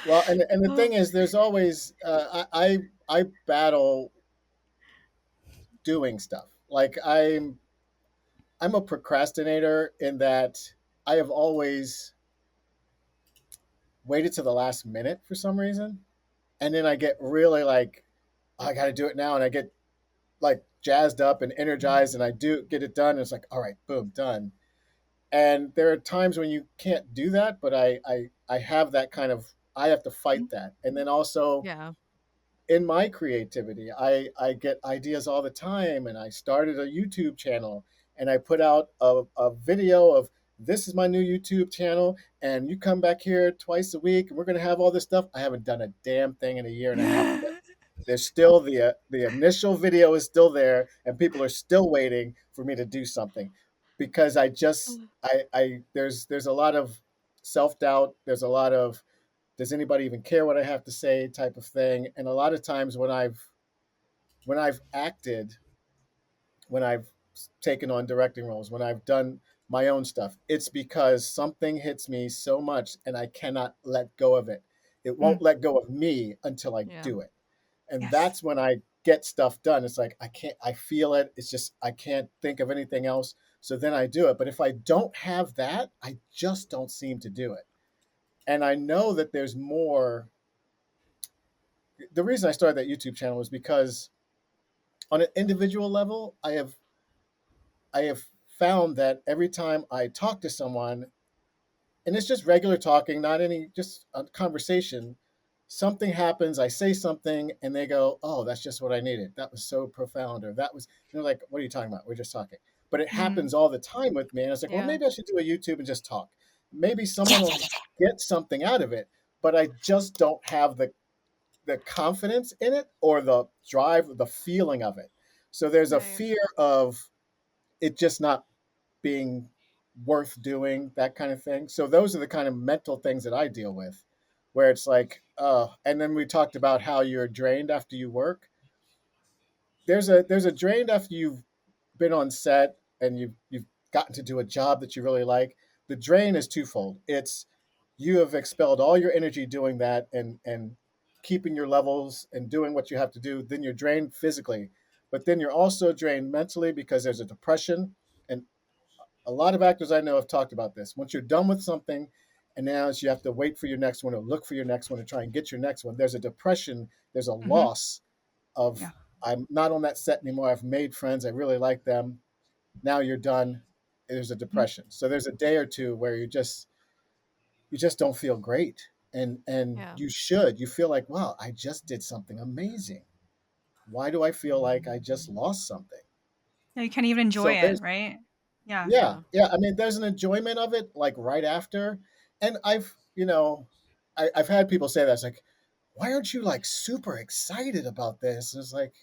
Well, and the Oh, thing is, there's always I battle doing stuff. Like I'm a procrastinator in that I have always waited to the last minute for some reason, and then I get really like, "Oh, I got to do it now, and I get like jazzed up and energized, and I do get it done. And it's like, all right, boom, done. And there are times when you can't do that, but I have that kind of I have to fight that, and then also yeah. in my creativity. I get ideas all the time, and I started a YouTube channel, and I put out a video of this is my new YouTube channel, and you come back here twice a week, and we're gonna have all this stuff. I haven't done a damn thing in a year and a half of it. There's still the initial video is still there, and people are still waiting for me to do something because I there's a lot of self doubt. There's a lot of does anybody even care what I have to say type of thing. And a lot of times when I've acted, when I've taken on directing roles, when I've done my own stuff, it's because something hits me so much and I cannot let go of it. It Mm, won't let go of me until I Yeah. do it. And yes. that's when I get stuff done. It's like I feel it. It's just I can't think of anything else. So then I do it. But if I don't have that, I just don't seem to do it. And I know that there's more. The reason I started that YouTube channel was because on an individual level, I have found that every time I talk to someone, and it's just regular talking, not any just a conversation, something happens, I say something, and they go, "Oh, that's just what I needed. That was so profound," or that was, and they're like, "What are you talking about? We're just talking." But it Mm, happens all the time with me, and I was like, "Well, Yeah. maybe I should do a YouTube and just talk. Maybe Yeah, someone yeah, will yeah. get something out of it." But I just don't have the confidence in it or the drive, the feeling of it. So there's a Right. fear of it just not being worth doing, that kind of thing. So those are the kind of mental things that I deal with, where it's like, and then we talked about how you're drained after you work. There's a drained after you've been on set and you've gotten to do a job that you really like. The drain is twofold. It's you have expelled all your energy doing that and keeping your levels and doing what you have to do. Then you're drained physically, but then you're also drained mentally because there's a depression. And a lot of actors I know have talked about this. Once you're done with something, and now you have to wait for your next one or look for your next one to try and get your next one. There's a depression. There's a mhm. loss of Yeah. I'm not on that set anymore. I've made friends. I really like them. Now you're done. There's a Mm, depression. So there's a day or two where you just don't feel great. And Yeah. you should. You feel like, wow, I just did something amazing. Why do I feel like I just lost something? Yeah, you can't even enjoy So it, there's right? Yeah. yeah, Yeah. yeah. I mean, there's an enjoyment of it like right after. And I've had people say that. It's like, why aren't you like super excited about this? And it's like,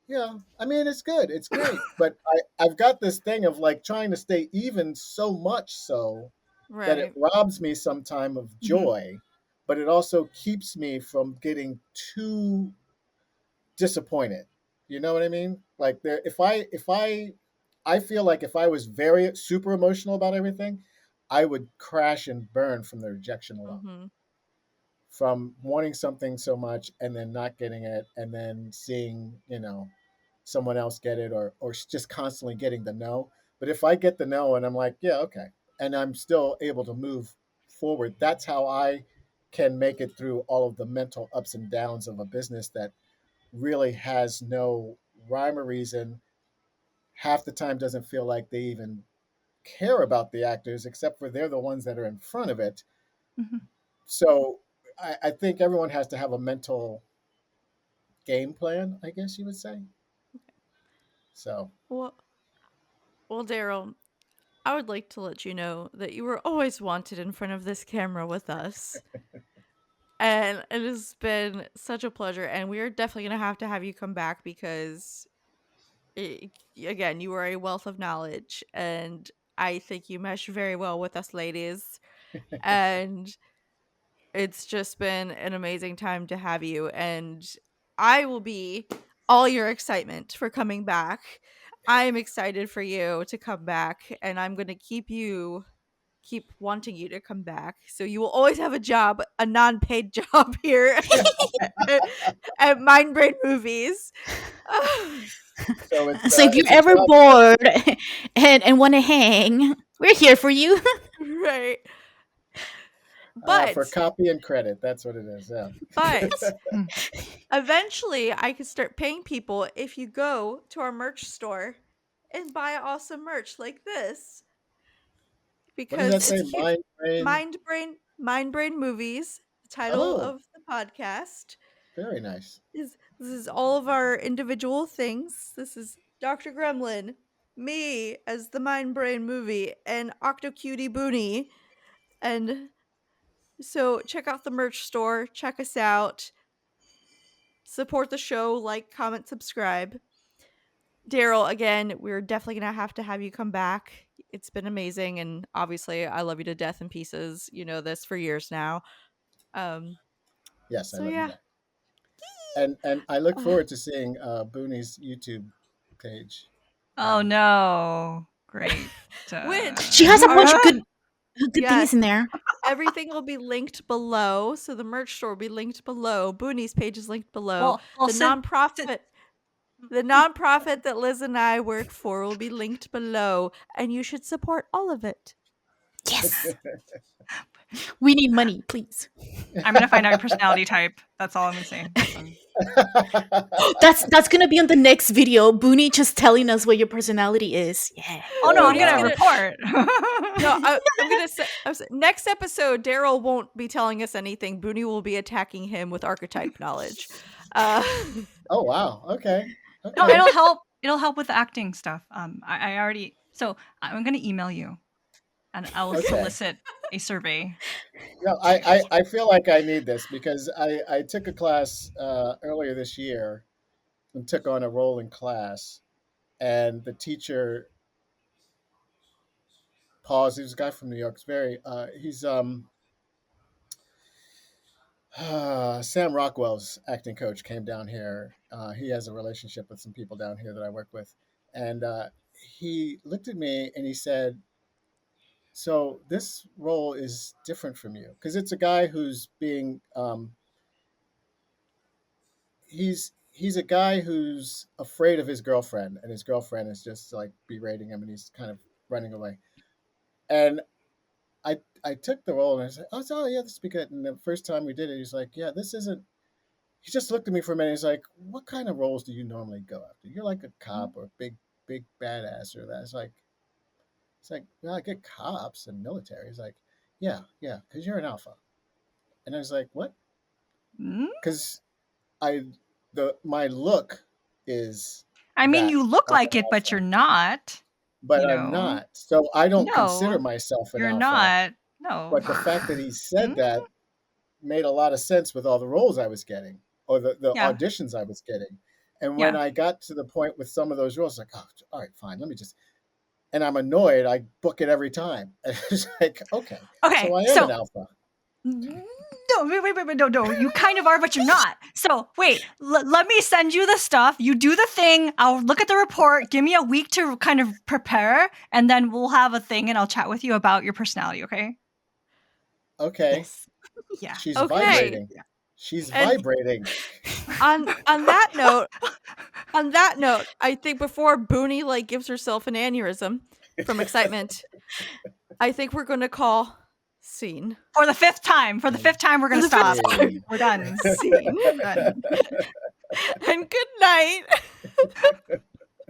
yeah, I mean, it's good. It's great. But I've got this thing of like trying to stay even so much so that it Right. robs me sometime of Mhm. joy but it also keeps me from getting too disappointed. You know what I mean? Like there, I feel like if I was very super emotional about everything, I would crash and burn from the rejection alone, Mhm. from wanting something so much and then not getting it, and then seeing someone else get it, or just constantly getting the no. But if I get the no and I'm like, yeah, okay, and I'm still able to move forward, that's how I can make it through all of the mental ups and downs of a business that really has no rhyme or reason. Half the time doesn't feel like they even care about the actors, except for they're the ones that are in front of it. Mhm. So I think everyone has to have a mental game plan, I guess you would say. So Well, Daryl, I would like to let you know that you were always wanted in front of this camera with us. And it has been such a pleasure. And we are definitely going to have you come back because, again, you are a wealth of knowledge. And I think you mesh very well with us ladies. And it's just been an amazing time to have you. And I will be all your excitement for coming back. I'm excited for you to come back. And I'm going to keep wanting you to come back. So you will always have a job, a non-paid job here at Mind Brain Movies. so it's So if you're it's a ever job bored and want to hang, we're here for you. Right. for But copy and credit. That's what it is. Yeah. but Mm. eventually I could start paying people if you go to our merch store and buy awesome merch like this. What does that Because say? Mind brain. Mind Brain Movies, the title Oh, of the podcast. very nice. This is all of our individual things. This is Dr. Gremlin, me as the Mind Brain Movie, and Octocutie Boonie. And so check out the merch store, check us out, support the show, like, comment, subscribe. Daryl, again, we're definitely gonna have to have you come back. It's been amazing, and obviously I love you to death and pieces. You know this for years now. Um, Yes, I so love you yeah. back. And I look forward to seeing Booney's YouTube page. Oh no. Great. Which She has a bunch of are good yes, things in there. everything will be linked below. So the merch store will be linked below. Booney's page is linked below. well, The since nonprofit that Liz and I work for will be linked below, and you should support all of it. Yes. We need money, please. I'm gonna find out your personality type. That's all I'm gonna say. That's gonna be on the next video. Booney just telling us what your personality is. Yeah. Oh no, Oh, I'm gonna wow. report. No, I'm gonna say next episode. Daryl won't be telling us anything. Booney will be attacking him with archetype knowledge. Oh, wow. Okay. No, Okay. it'll help. It'll help with the acting stuff. I already. So I'm gonna email you, and I will Okay. solicit a survey. No, I feel like I need this because I took a class earlier this year and took on a role in class, and the teacher paused. He was a guy from New York. It's very he's Sam Rockwell's acting coach came down here. He has a relationship with some people down here that I work with, and he looked at me and he said, "So this role is different from you because it's a guy who's being he's a guy who's afraid of his girlfriend, and his girlfriend is just like berating him, and he's kind of running away. And I took the role, and I said, oh yeah, this would be good." And the first time we did it, he's like, "Yeah, this isn't." He just looked at me for a minute. He's like, "What kind of roles do you normally go after? You're like a cop or a big badass or that." It's like, "Well, I get cops and military." He's like, "Yeah, because you're an alpha." And I was like, "What?" Hmm? Because I my look is I mean, that you look of like an it, but alpha, you're not. but You I'm know? not. So I don't consider No, myself an you're alpha. not. No. But the fact that he Hmm? said that made a lot of sense with all the roles I was getting or the Yeah. auditions I was getting. And when Yeah. I got to the point with some of those roles, like, oh, all right, fine, let me just. And I'm annoyed. I book it every time. It's like, okay, Okay. so I am So an alpha. no, No. You kind of are, but you're not. So wait, let me send you the stuff. You do the thing. I'll look at the report. Give me a week to kind of prepare, and then we'll have a thing, and I'll chat with you about your personality. Okay? Okay. Yes. Yeah. She's Okay. vibrating. She's And- vibrating. On that note, I think before Booney like gives herself an aneurysm from excitement, I think we're gonna call scene. For the fifth time, we're gonna For the stop. fifth time. We're done. Scene. Done. And good night.